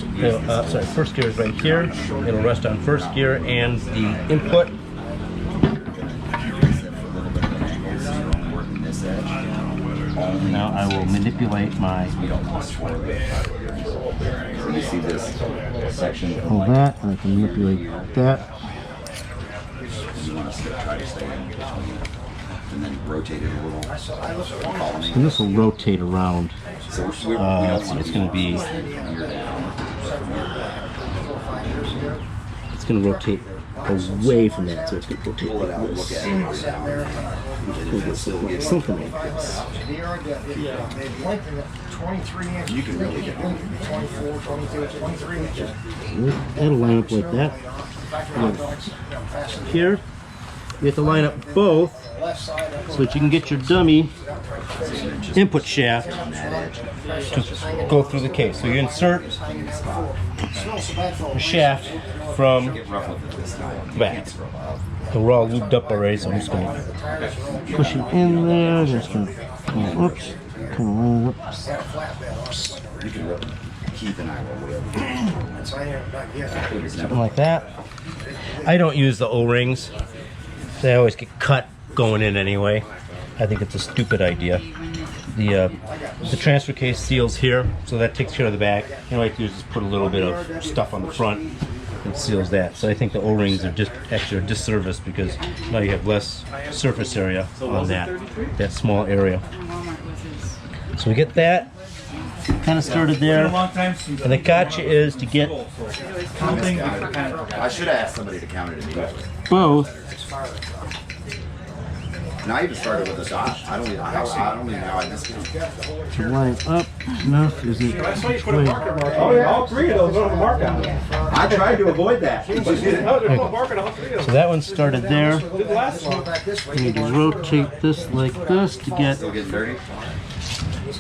First gear is right here. It'll rest on first gear and the input. Now I will manipulate my. So you see this section. Pull that, and I can manipulate that. You want to try to stay in between, and then rotate it a little. And this will rotate around. So we don't So want it's going to be or 5 years ago. It's going to rotate away from that, so it's going to rotate Pull it like out, look this. at it, put it out. Something like this. They've lengthened it 23 inches. You can really get it. 24, 22, 23 inches. That'll line up like that. Here, you have to line up both so that you can get your dummy input shaft to go through the case. So you insert the shaft from the back. So we're all lubed up already, so I'm just going to push it in there. Just going to come on, oops, come on, whoops. You can really Keith and I will. Something like that. I don't use the O-rings. They always get cut going in anyway. I think it's a stupid idea. The transfer case seals here, so that takes care of the back. You know, I do is just put a little bit of stuff on the front and seals that. So I think the O-rings are just actually a disservice because now you have less surface area on that small area. So we get that kind of started there, and the gotcha is to get I should have asked somebody to count it immediately. both. And I even started with a dot. I don't even know how I missed it. To line up enough is it? Oh yeah, all three of those are the mark on it. I tried to avoid that. So that one started there. You need to rotate this like this to get. Still getting dirty?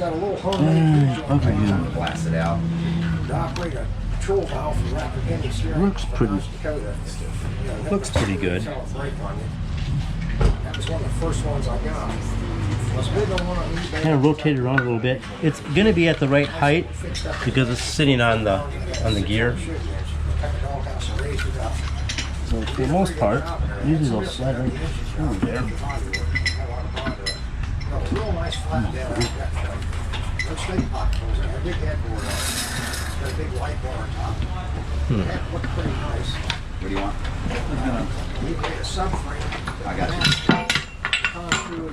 Over here. Blast it out. Looks pretty good. That was one of the first ones I got. I was bidding on one on eBay. Kind of rotate it around a little bit. It's going to be at the right height because it's sitting on the gear. So for the most part, usually they'll slide right through there. Real nice flat bed. There's big pocket holes in there. Big headboard on it. Got a big light bar on top. That looked pretty nice. What do you want? We made a subframe. I got you.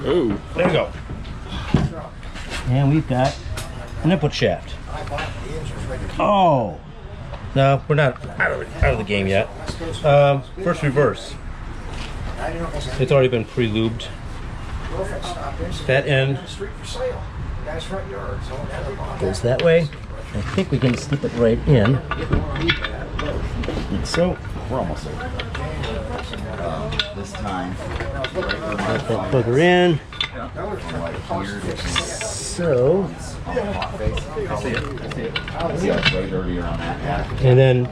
Oh, there you go. And we've got an input shaft. Oh, no, we're not out of the game yet. First reverse. It's already been pre-lubed. That end goes that way. I think we can slip it right in. Like so. We're almost there. This time. Put that bugger in. So. And then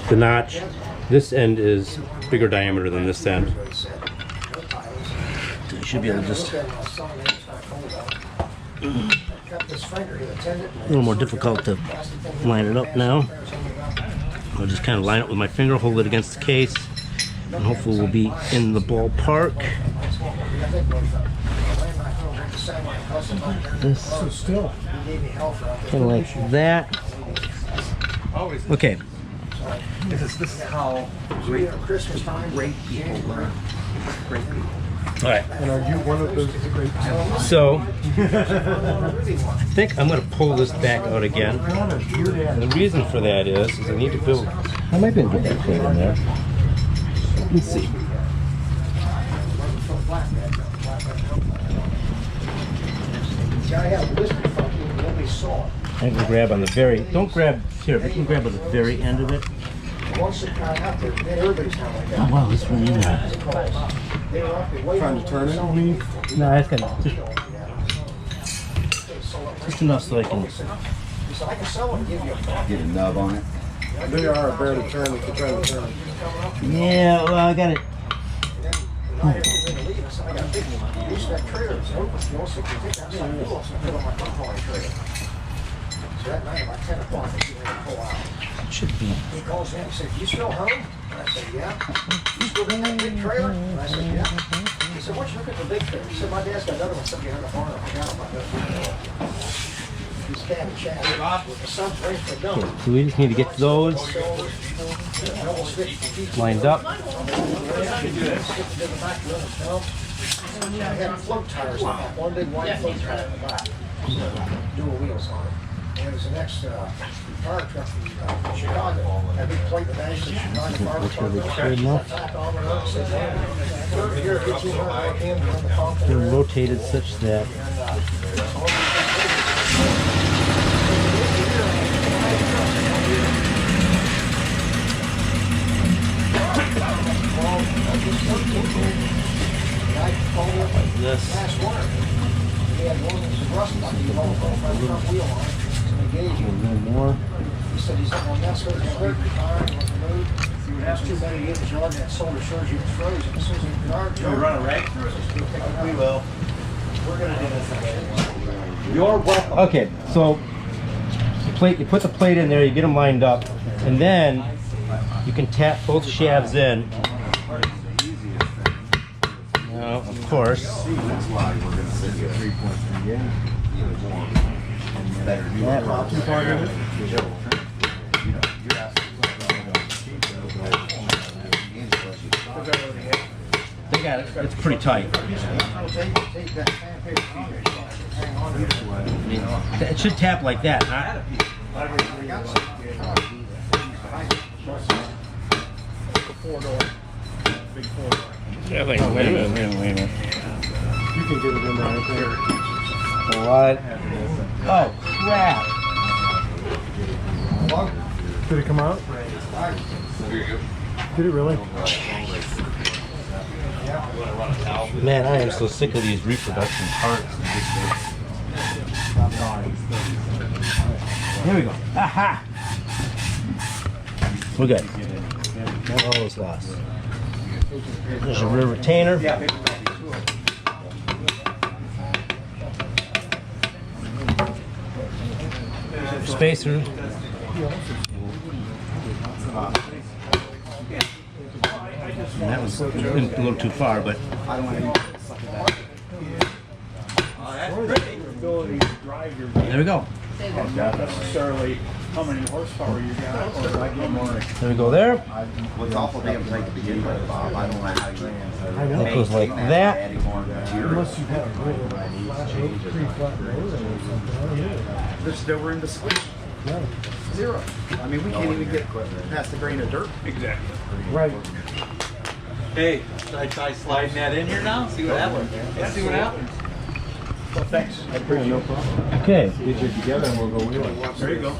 the notch. This end is bigger diameter than this end. So you should be able to just. A little more difficult to line it up now. I'll just kind of line it with my finger, hold it against the case, and hopefully we'll be in the ballpark. This, kind of like that. Okay. This is how great people learn. Great people. All right. And are you one of those great people? So, I think I'm going to pull this back out again. And the reason for that is I need to build. I might be able to get that plate in there. Let's see. I can grab on the very. Don't grab here, but you can grab on the very end of it. Oh wow, this one in there. Trying to turn it on me? No, that's kind of just enough so I can Get a nub on it. They are a bear to turn if you're trying to turn. Yeah, well, I got it. It should be. He calls in and said, "You still home?" And I said, "Yeah." "You still got that big trailer?" And I said, "Yeah." He said, "What you looking for big trailer?" He said, "My dad's got another one sitting behind the barn. I forgot about that." He's cab and chat with the subframe for dumb. So we just need to get those lined up. I had float tires on that. One big white float tire in the back. Dual wheels on it. And it was the next fire truck from Chicago. That big plate that actually Chicago fire truck. They're rotated such that like this. Last winter, he had one that's rust on the front wheel on it. So they gave A him. little more. He said he's going to mess with his dirt tire and with the move. That's too bad he hit his yard and that solar shows you it's frozen. As soon as he yard, We run a rag? we will. We're going to do this. You're welcome. Okay, so you put the plate in there, you get them lined up, and then you can tap both shafts in. Now, of course, That's why we're gonna send you 3.3. Yeah. Better do that part of it. they got it. It's pretty tight. It should tap like that, not. Yeah, wait a minute. You can get it in there. What? Oh crap! Did it come out? Did it really? Man, I am so sick of these reproduction parts. Here we go. Aha! We're good. Not all is lost. There's a rear retainer. Spacer. And that was a little too far, but there we go. Not necessarily how many horsepower you got, or I get more. There we go there. What's awful damn tight to begin with, Bob. I don't know how you It goes like that. Unless you have a pretty flat road or something. There's nowhere in the switch. No. Zero. I mean, we can't even get past the grain of dirt. Exactly. Right. Hey, should I try sliding that in here now? See what happens. Let's see what happens. Well, thanks. I appreciate no problem. Okay. Get you together and we'll go wheeling. There you go.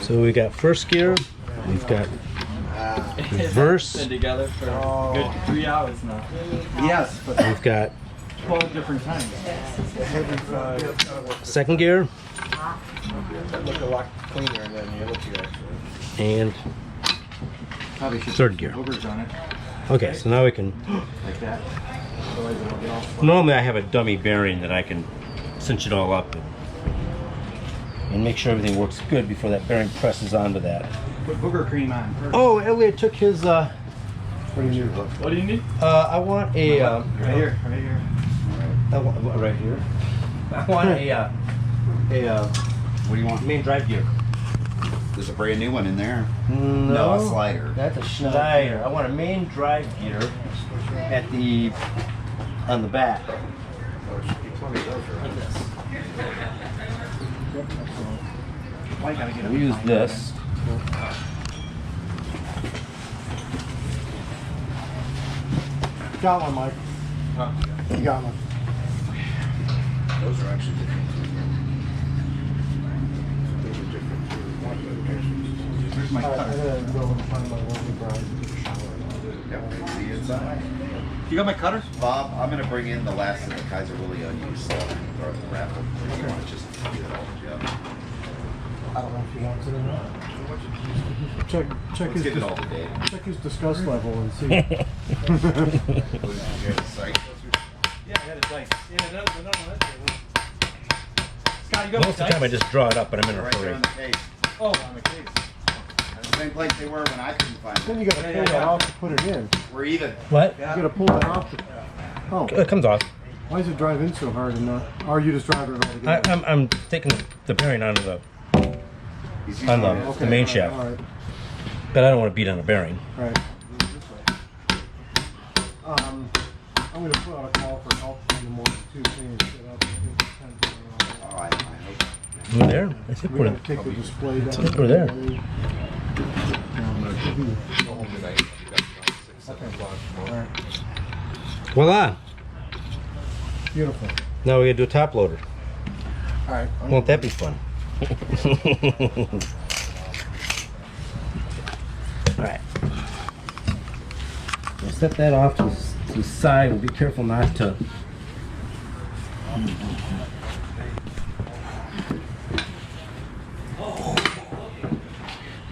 So we got first gear. We've got reverse. Been together for a good 3 hours now. Yes, but We've got 12 different times. second gear That looked a lot cleaner than the other two, actually. and Probably should third gear. Ogres on it, Okay, so now we can. like that. Otherwise it'll get all flat. Normally I have a dummy bearing that I can cinch it all up and make sure everything works good before that bearing presses onto that. Put booger cream on first. Oh, Elliot took his. What do you need? What do you need? I want a. Right here, right here. Right here. I want a. What do you want? Main drive gear. There's a brand new one in there. No, a slider. That's a Schneider. I want a main drive gear at the on the back. Why gotta get We use this. Got one, Mike. You got one. Those are actually different. Where's my All right, I cutter? gotta go and find my lovely bride. Yep, see inside. You got my cutters? Bob, I'm gonna bring in the last of the Kaiser Willy unused stuff or the raffle. You want to just get it all together? I don't know if he wants it or not. Check Let's his get it all today. check his disgust level and see. Yeah, I got it right. Yeah, no, Scott, you got Most of the time I just draw it up, but I'm in a Right there hurry. on the case. Oh, on the case. The same place they were when I couldn't find Then them. you gotta pull that off to put it in. We're even. What? You gotta pull that off. Oh, It comes off. why does it drive in so hard and not? Or are you just driving it all together? I'm taking the bearing onto the He's on using the it. main shaft, All right, but I don't want to beat on a bearing. all right. I'm gonna put out a call for help in the morning too. Seeing as that I'll- We're there. I think we're, Take the display down. I think we're there. Voila! Beautiful. Now we gotta do a top loader. All right. Won't that be fun? Alright. We'll set that off to the side. We'll be careful not to.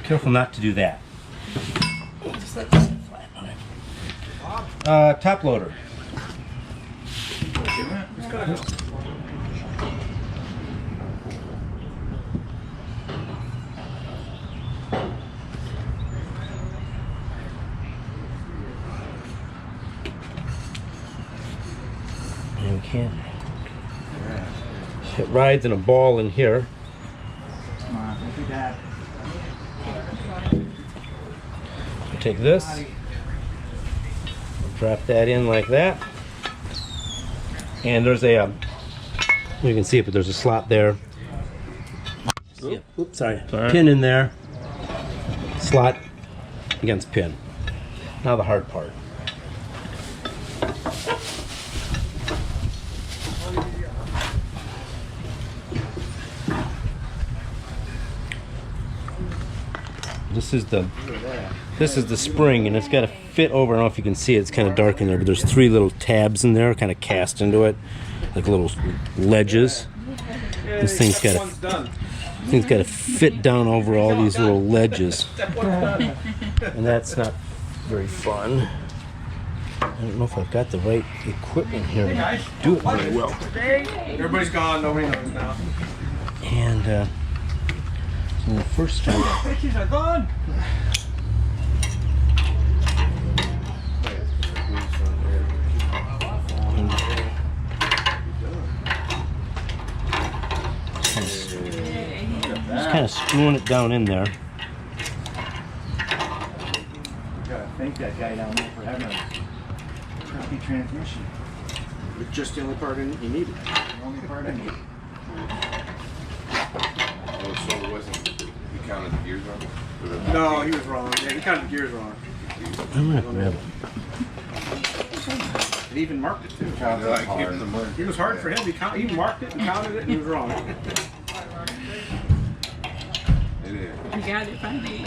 Careful not to do that. Just let this sit flat. Alright. Top loader. And we can't. It rides in a ball in here. Take this, drop that in like that, and there's a you can see it, but there's a slot there. Oops, sorry. Pin in there, slot against pin. Now the hard part. This is the spring, and it's got to fit over. I don't know if you can see it. It's kind of dark in there, but there's 3 little tabs in there, kind of cast into it, like little ledges. This thing's got to fit down over all these little ledges, and that's not very fun. I don't know if I've got the right equipment here to do it very well. Everybody's gone. Nobody knows now. And so we'll first start. Pictures are gone. Just kind of screwing it down in there. Gotta thank that guy down there for having a crappy transmission. It's just the only part you needed. The only part I need. Oh, so it wasn't, you counted the gears wrong? No, he was wrong. Yeah, he counted the gears wrong. I'm gonna grab it. He even marked it too. Hard. It was hard for him. He marked it and counted it, and he was wrong. It is. You got it finally.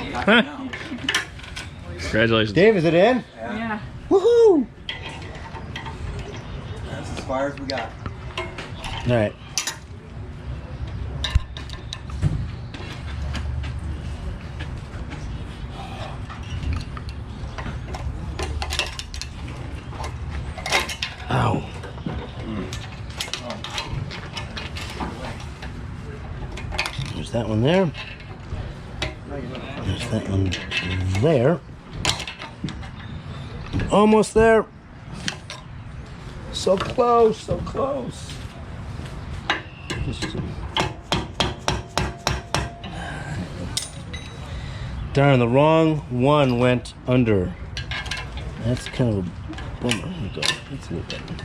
Congratulations. Dave, is it in? Yeah. Woohoo! That's as far as we got. All right. Ow. There's that one there. There's that one there. Almost there. So close, so close. Darn, the wrong one went under. That's kind of a bummer. Here we go. Let's move that one.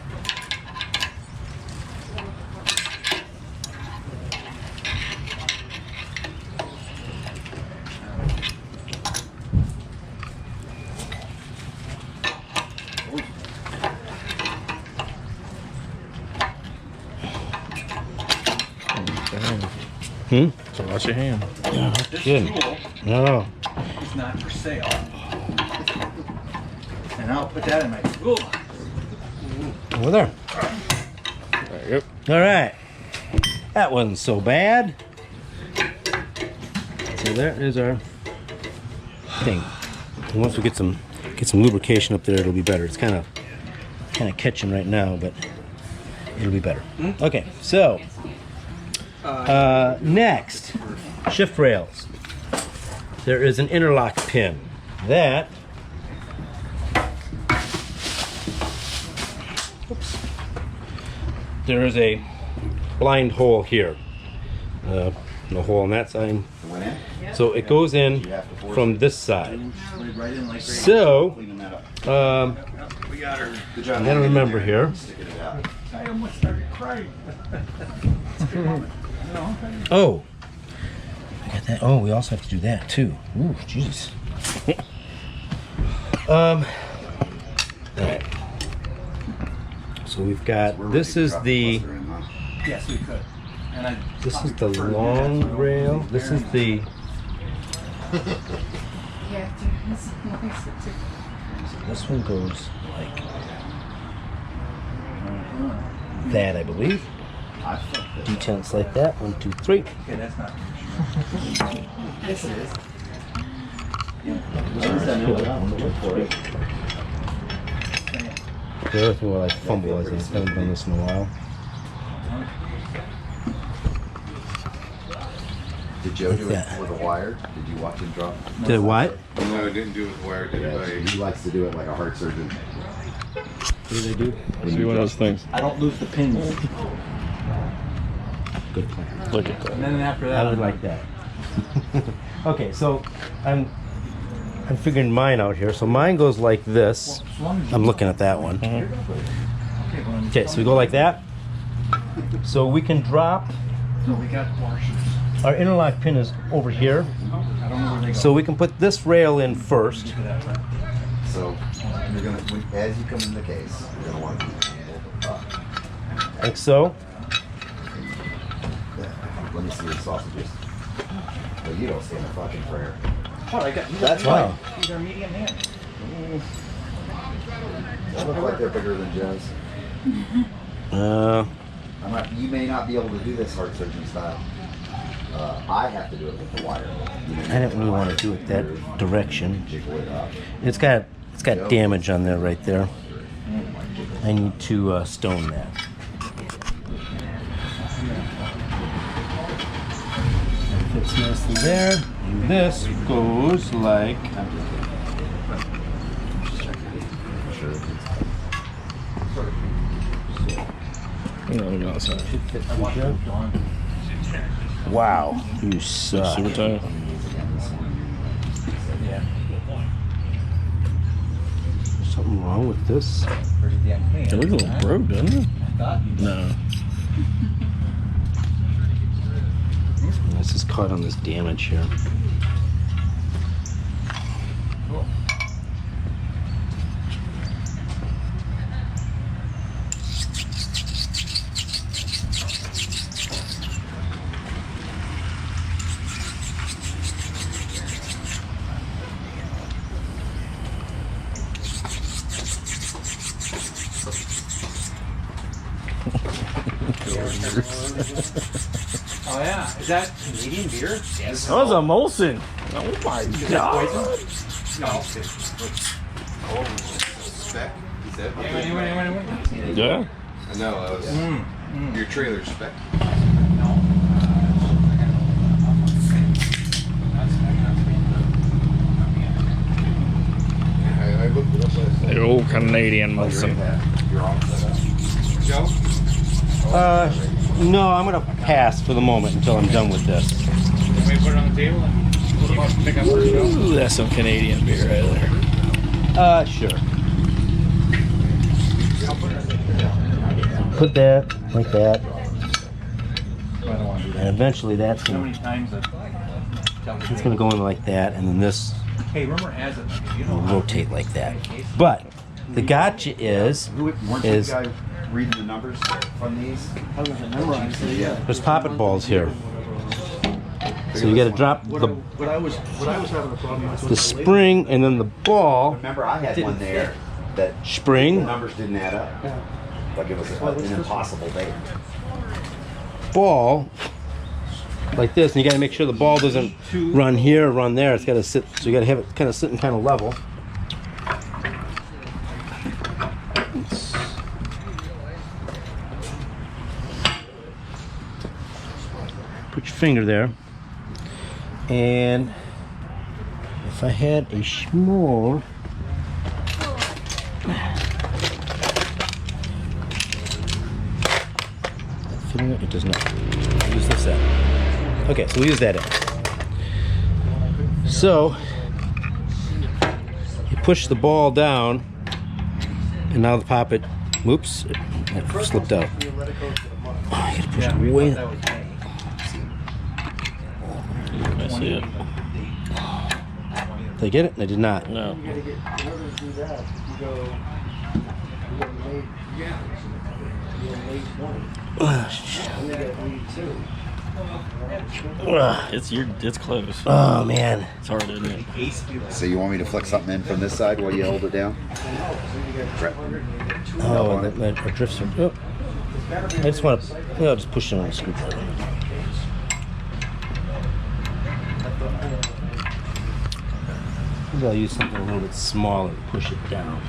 So wash your hand. Yeah, good. No. It's not for sale. And I'll put that in my tool. Over there. Yep. All right. That wasn't so bad. So there is our thing. And once we get some lubrication up there, it'll be better. It's kind of catching right now, but it'll be better. Okay, so next, shift rails. There is an interlock pin that there is a blind hole here. No hole on that side. So it goes in from this side. So, I gotta remember here. I almost started crying. Oh, I got that. Oh, we also have to do that too. Ooh, Jesus. All right. So we've got. This is the. Yes, we could. And I This is the long rail. This is the. This one goes like that, I believe. Details like that. 1, 2, 3. Okay, that's not. Yes, it is. Bear with me while I fumble, as I haven't done this in a while. Did Joe do it with a wire? Did you watch him drop? Did what? No, I didn't do it with wire. Did it by... He likes to do it like a heart surgeon. What do they do? See one of those things. I don't lose the pins. Good plan. Look at that. And then after that, I would like that. Okay, so I'm figuring mine out here. So mine goes like this. I'm looking at that one. Okay, so we go like that. So we can drop. So we got washers. Our interlock pin is over here. I don't know where they go. So we can put this rail in first. So you're gonna, as you come in the case, you're gonna want to. Like so. Let me see your sausages. Well, you don't stand a fucking prayer. What I got? That's fine. These are medium hand. They look like they're bigger than Joe's. You may not be able to do this heart surgeon style. I have to do it with the wire. I didn't really want to do it that direction. Jiggle it up. It's got damage on there right there. I need to stone that. That fits nicely there. And this goes like. Wow, you suck. Super tight. Something wrong with this? It looks a little broke, doesn't it? No. This is caught on this damage here. Oh yeah, is that Canadian beer? Yes. That was a Molson. Oh my god. No. Spec? Is that what Wait. Yeah. I know, that was your trailer spec. I looked it up last night. The old Canadian Molson. You're all set up. Joe? No, I'm gonna pass for the moment until I'm done with this. Can we put it on the table and pick up our show? Ooh, that's some Canadian beer right there. Sure. Put that like that, and eventually that's How gonna, many times it's gonna go in like that, and then this Hey, rumor has it, you will know, rotate like that. But the gotcha is Weren't you the guy reading the numbers from these? there's poppet balls here. So you got to drop What I was having a problem with. the spring and then the ball. Remember, I had one there that the Spring, numbers didn't add up. Like it was an impossible date. ball, like this, and you got to make sure the ball doesn't run here or run there. It's got to sit, so you got to have it kind of sitting kind of level. Put your finger there, and if I had a small fitting it does not. Use this end. Okay, so we use that end. So you push the ball down, and now the poppet. Whoops, it slipped out. Oh, you gotta push it way. See it. Did I get it? I did not. No. It's close. Oh man. It's hard, isn't it? So you want me to flick something in from this side while you hold it down? Oh, that drifts. Oh. I just want to. Well, I'll just push it on the screwdriver. Maybe I'll use something a little bit smaller to push it down.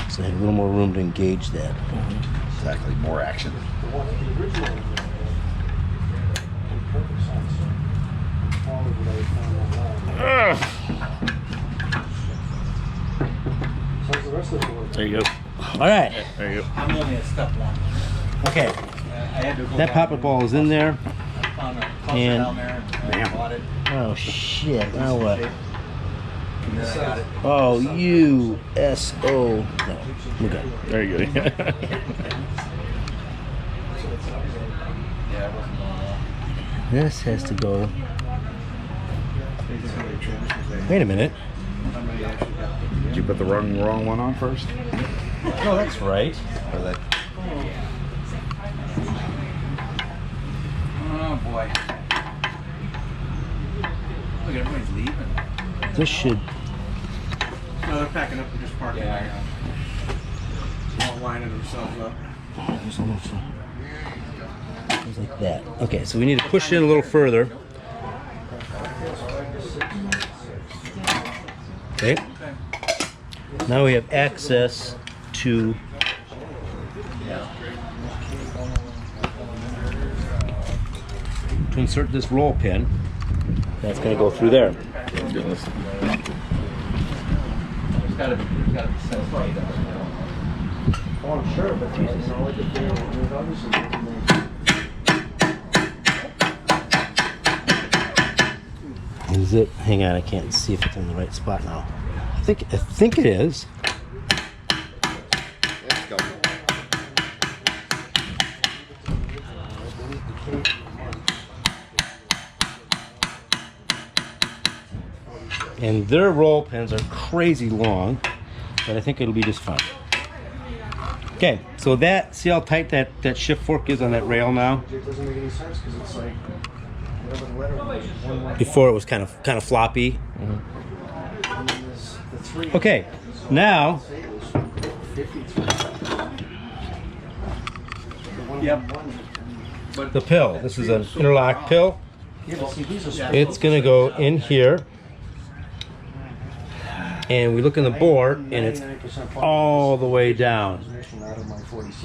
So I had a little more room to engage that. Exactly, more action. There you go. All right. There you go. I'm only at step one. Okay. I had to go That down pop-up ball is in there. I found a cluster And- down there and I bought it. Oh shit! Now what? And then I got it. Oh, USO. No, we're good. There you go. Yeah, it wasn't going well. This has to go. Wait a minute. Did you put the wrong one on first? Oh, that's right. Or that? Oh boy. Look, everybody's leaving. This should. No, they're packing up and just parking there. All lining themselves up. Goes like that. Okay, so we need to push it in a little further. Okay. Now we have access to insert this roll pin. That's going to go through there. There's gotta be sense right there. Oh, I'm sure, but Jesus, all the there's obviously. Is it? Hang on, I can't see if it's in the right spot now. I think it is. Let's go. And their roll pins are crazy long, but I think it'll be just fine. Okay, so that, see how tight that shift fork is on that rail now? It doesn't make any sense because it's like whatever the letter was. Before it was kind of floppy. And then there's the three. Okay, now Yep. the pill. This is an interlock pill. It's gonna go in here. And we look in the board and it's all the way down.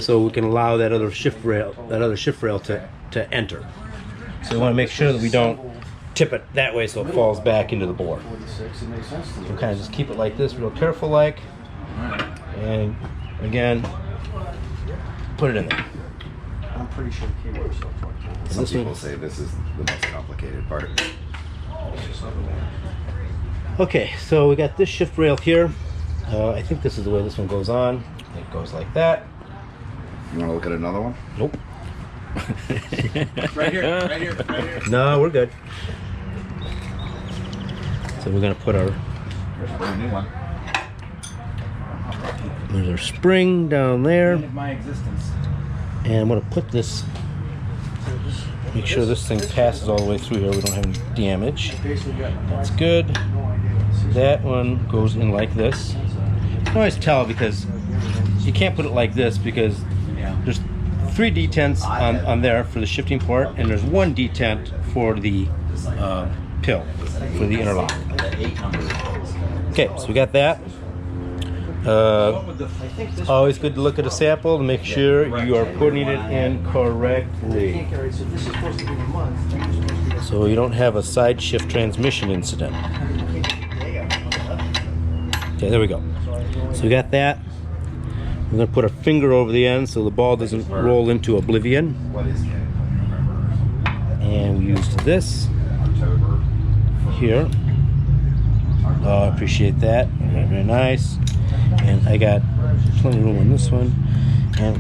So we can allow that other shift rail to enter. So we want to make sure that we don't tip it that way so it falls back into the board. So kind of just keep it like this, real careful like. And again, put it in there. I'm pretty sure the keyboard so far. Some people say this is the most complicated part. Okay, so we got this shift rail here. I think this is the way this one goes on. It goes like that. You want to look at another one? Nope. Right here, right here, right here. No, we're good. So we're gonna put our Here's a brand new one. there's our spring down there, My existence. and I'm gonna put this. Make sure this thing passes all the way through here. We don't have any damage. That's good. That one goes in like this. You can always tell because you can't put it like this because there's 3 detents on there for the shifting port, and there's 1 detent for the pill, for the interlock. Okay, so we got that. Always good to look at a sample to make sure you are putting it in correctly, so you don't have a side shift transmission incident. Okay, there we go. So we got that. We're going to put our finger over the end so the ball doesn't roll into oblivion. And we used this here. Oh, I appreciate that. Very, very nice. And I got plenty of room on this one. And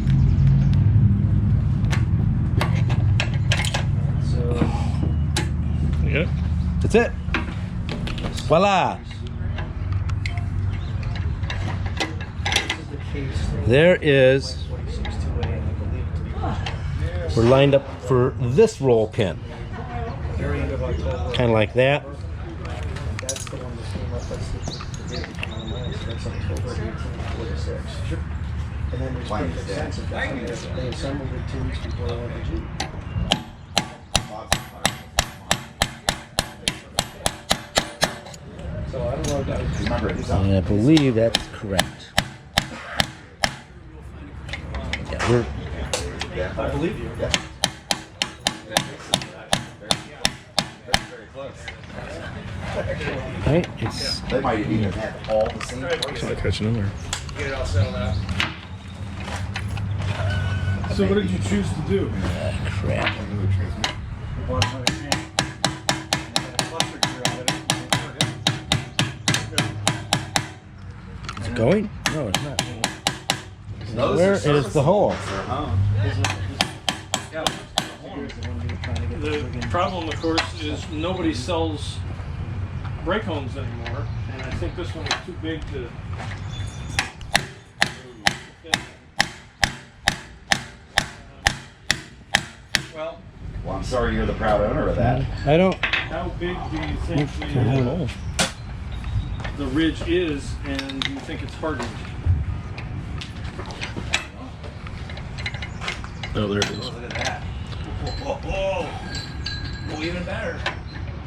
Yep. That's it. Voila. There is. We're lined up for this roll pin. Kind of like that. That's the one that came up. That's October 1846. And then there's Fine, different yeah. sets of things. They assembled it 2 weeks before they went to Jeep. So I don't know if that was Remember, it's And I believe that's correct. Yeah, we're. I believe you. Yeah. Very close. Right, it's. They might have even had all the same prices. Not catching in there. Get it all settled out. So what did you choose to do? Crap. Is it going? No, it's not. Where is the hole? The problem, of course, is nobody sells brake homes anymore, and I think this one is too big to. Well, I'm sorry you're the proud owner of that. I don't. How big do you think I don't know. the ridge is, and do you think it's hardened? Oh, there it is. Look at that. Oh, even better.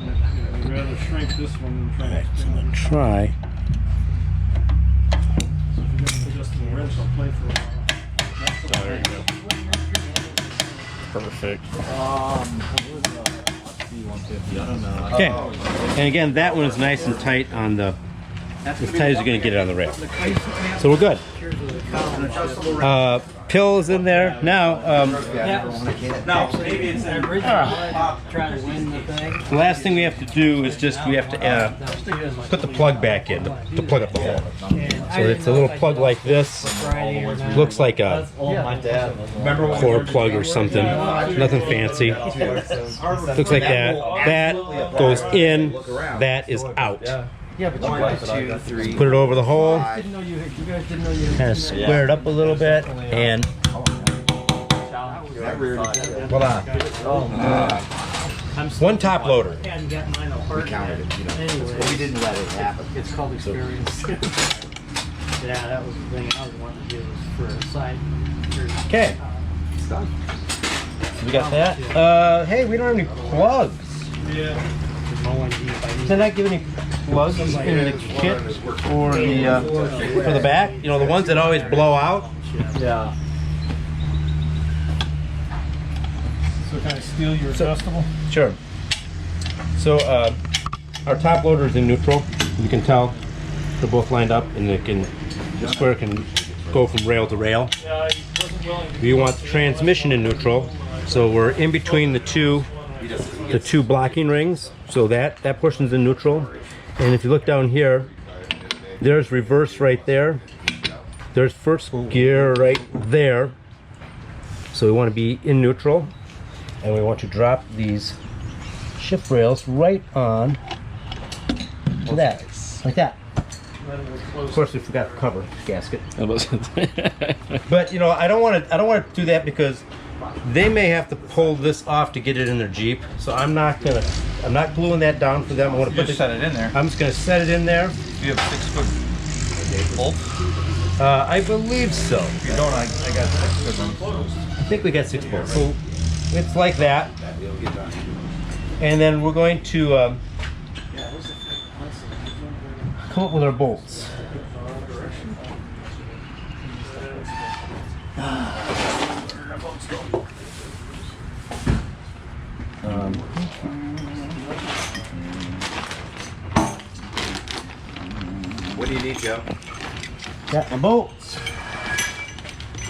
I'd rather shrink this one than try Alright, to so I'm expand gonna it. try. So if you're gonna adjust the wrench, I'll play for a while. That's the There you go. Perfect. C150. I don't know. Okay. And again, that one is nice and tight on the. As tight as you're gonna get it on the rail. So we're good. Pill is in there now. No, maybe it's an Trying to win the thing. The last thing we have to do is just we have to put the plug back in to plug up the hole. So it's a little plug like this. Looks like a core plug or something. Nothing fancy. Looks like that. That goes in. That is out. Yeah, but 1, 2, 3. Put it over the hole. You guys didn't know you Kind of square it up a little bit and voila. One top loader. hadn't got mine apart. Counted it, you know. Anyway, We didn't let it happen. it's called experience. Yeah, that was the thing I was wanting to do was for a side. Okay. We got that. Hey, we don't have any plugs. Yeah. Did I not give any plugs in the kit for the back? You know, the ones that always blow out. Yeah. So can I steal your adjustable? Sure. So our top loader is in neutral. You can tell they're both lined up, and the square can go from rail to rail. Yeah, he wasn't willing to. We want the transmission in neutral, so we're in between the two blocking rings. So that portion's in neutral. And if you look down here, there's reverse right there. There's first gear right there. So we want to be in neutral, and we want to drop these shift rails right on to that, like that. Of course, we forgot the cover gasket. But you know, I don't want to do that because they may have to pull this off to get it in their Jeep. So I'm not gluing that down for them. I want to put Set it in there. I'm just going to set it in there. You have 6 foot bolts? I believe so. If you don't, I got 6 foot ones. I think we got 6 bolts. So it's like that. And then we're going to come up with our bolts. What do you need, Joe? Got my bolts.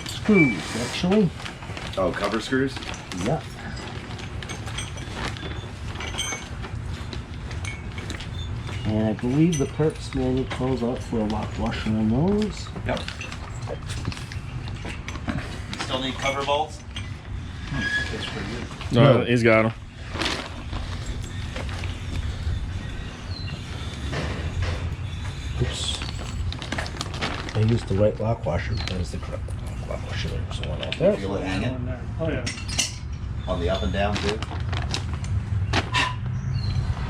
Screws, actually. Oh, cover screws? Yep. And I believe the parts manual calls out for a lock washer on those. Yep. Still need cover bolts? No, he's got them. used the right lock washer. That is the correct lock washer. There's one right there. Feel it hanging Oh yeah. on the up and down too.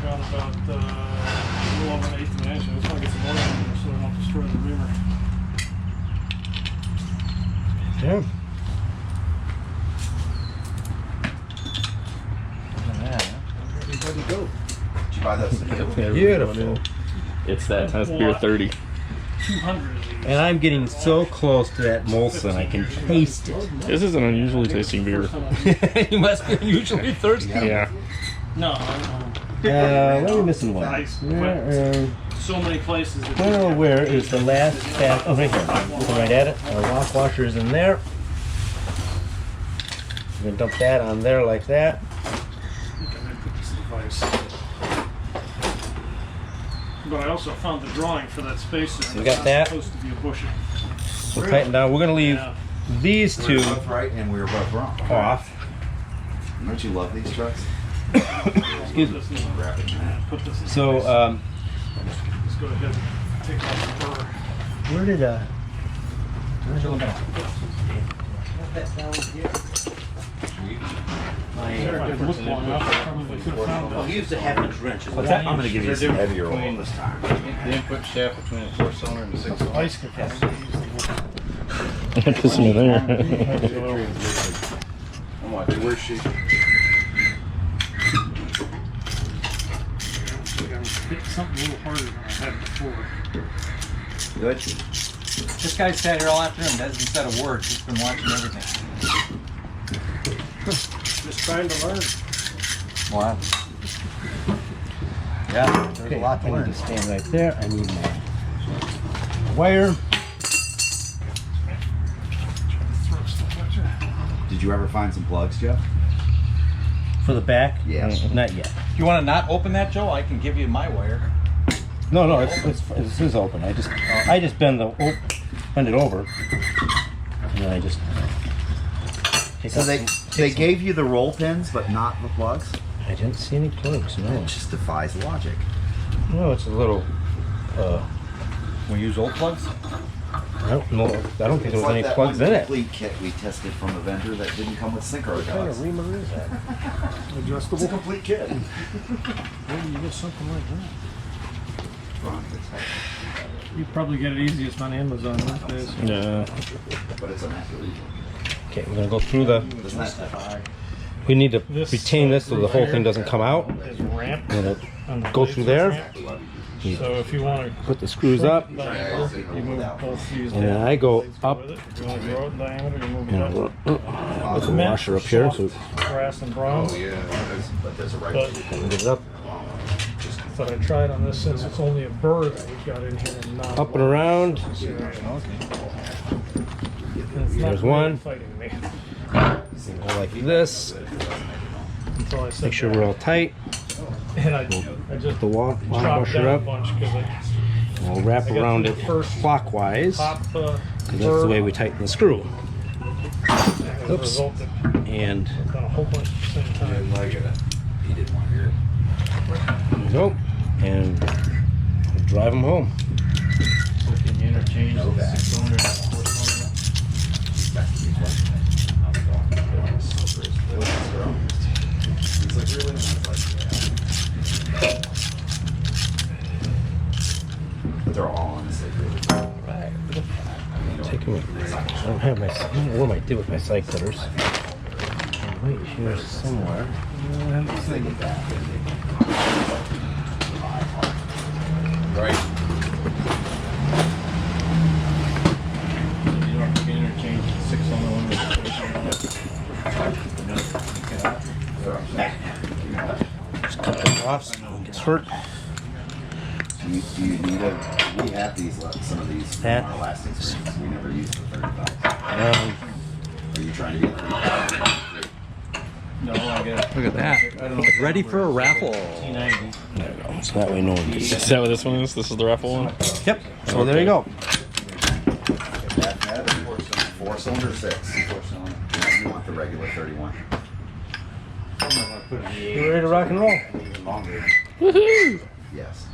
Got about a little over an eighth of an inch. I just want to get some oil in there so I don't destroy the reamer. Yeah. Did you buy those? Beautiful. It's that times beer 30. 200 of these. And I'm getting so close to that Molson, I can taste it. This is an unusually tasting beer. You must be unusually thirsty. Yeah. No, What are we missing one? Nice. Where, so many places. That where is the last pack? Oh, right here. Looking right at it. Our lock washer is in there. We're gonna dump that on there like that. But I also found the drawing for that spacer. So we got that. Supposed to be a bushing. We'll tighten down. We're gonna leave these We two were both right and we were both wrong. off. Don't you love these trucks? Excuse me. Put this in So, place. Let's go ahead and take off the burr. where did I'll use the half-inch wrench. What's that? I'm gonna give you some heavier roll this time. The input shaft between a 4-cylinder and a 6-cylinder. Ice capacity. Piss me there. I'm watching. Where's she? Hit something a little harder than I had before. Good. This guy sat here all afternoon, hasn't said a word, he's been watching everything. Just trying to learn. Wow. Yeah, there's Okay, a lot to I need learn. to stand right there. I need my wire. Did you ever find some plugs, Jeff? For the back? Yes. Not yet. If you want to not open that, Joe, I can give you my wire. No, this is open. I just bend it over, and then I just. So they gave you the roll pins, but not the plugs? I didn't see any plugs. No. It just defies logic. No, it's a little. We use old plugs? I don't know. I don't think there was any that plugs one in it. complete kit we tested from a vendor that didn't come with synchro What kind of guides. reamer is that? It's a complete kit. Where do you get something like that? You probably get it easiest on Amazon these days. Yeah. But it's a master. Okay, we're gonna go through the. Doesn't that We need to retain this so the whole thing doesn't come out. Is ramp. We're on gonna the go blades through is there. ramp. So if you want to Put the screws up, you move both these and then I go up with it. If you want to grow it in diameter, you move it and up. put the washer up here. So Brass and bronze. but there's a right. But get it up, thought I tried on this since it's only a burr that we've got in here and not up and around. And it's not There's really one. fighting me Go like this. until I said Make sure we're all tight. and I just The wash chopped washer down a up. bunch because We'll wrap I got around the it first clockwise, top because that's the way we tighten the screw. Oops. resulted And on a whole bunch at the same time. He didn't want to hear it. there we go. And we'll drive them home. So can you interchange the 6-cylinder and 4-cylinder? He's like, really? And I was like, yeah. But they're all honestly really good. Take them. I don't have my. I don't know what I did with my side cutters. Wait here somewhere. Right. You don't have to interchange the 6-cylinder one with the 4-cylinder. Just cut them off so no one gets hurt. Do you need a? We have these, some of these from That. our last experience. We never used the 35. Um, Are you trying to get 35? No, I get it. Look at that. I don't know. Ready for a raffle. T90. there we go. So that way no one gets. Is that what this one is? This is the raffle one? Yep. So there you go. That had 4-cylinder 6. 4-cylinder. You want the regular 31. You ready to rock and roll? Even longer. Woohoo! Yes.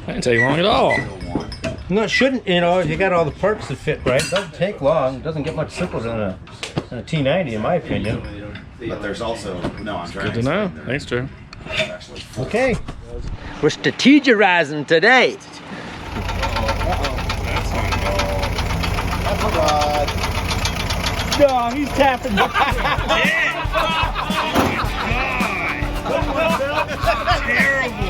That didn't take long at all. Still want No, it shouldn't. You know, if you got all the parts that fit right, it doesn't take long. It doesn't get much simpler than a T90, in my opinion. But there's also no. I'm trying Good to know. Thanks, Joe. Okay. We're strategizing today. No, he's tapping. Terrible.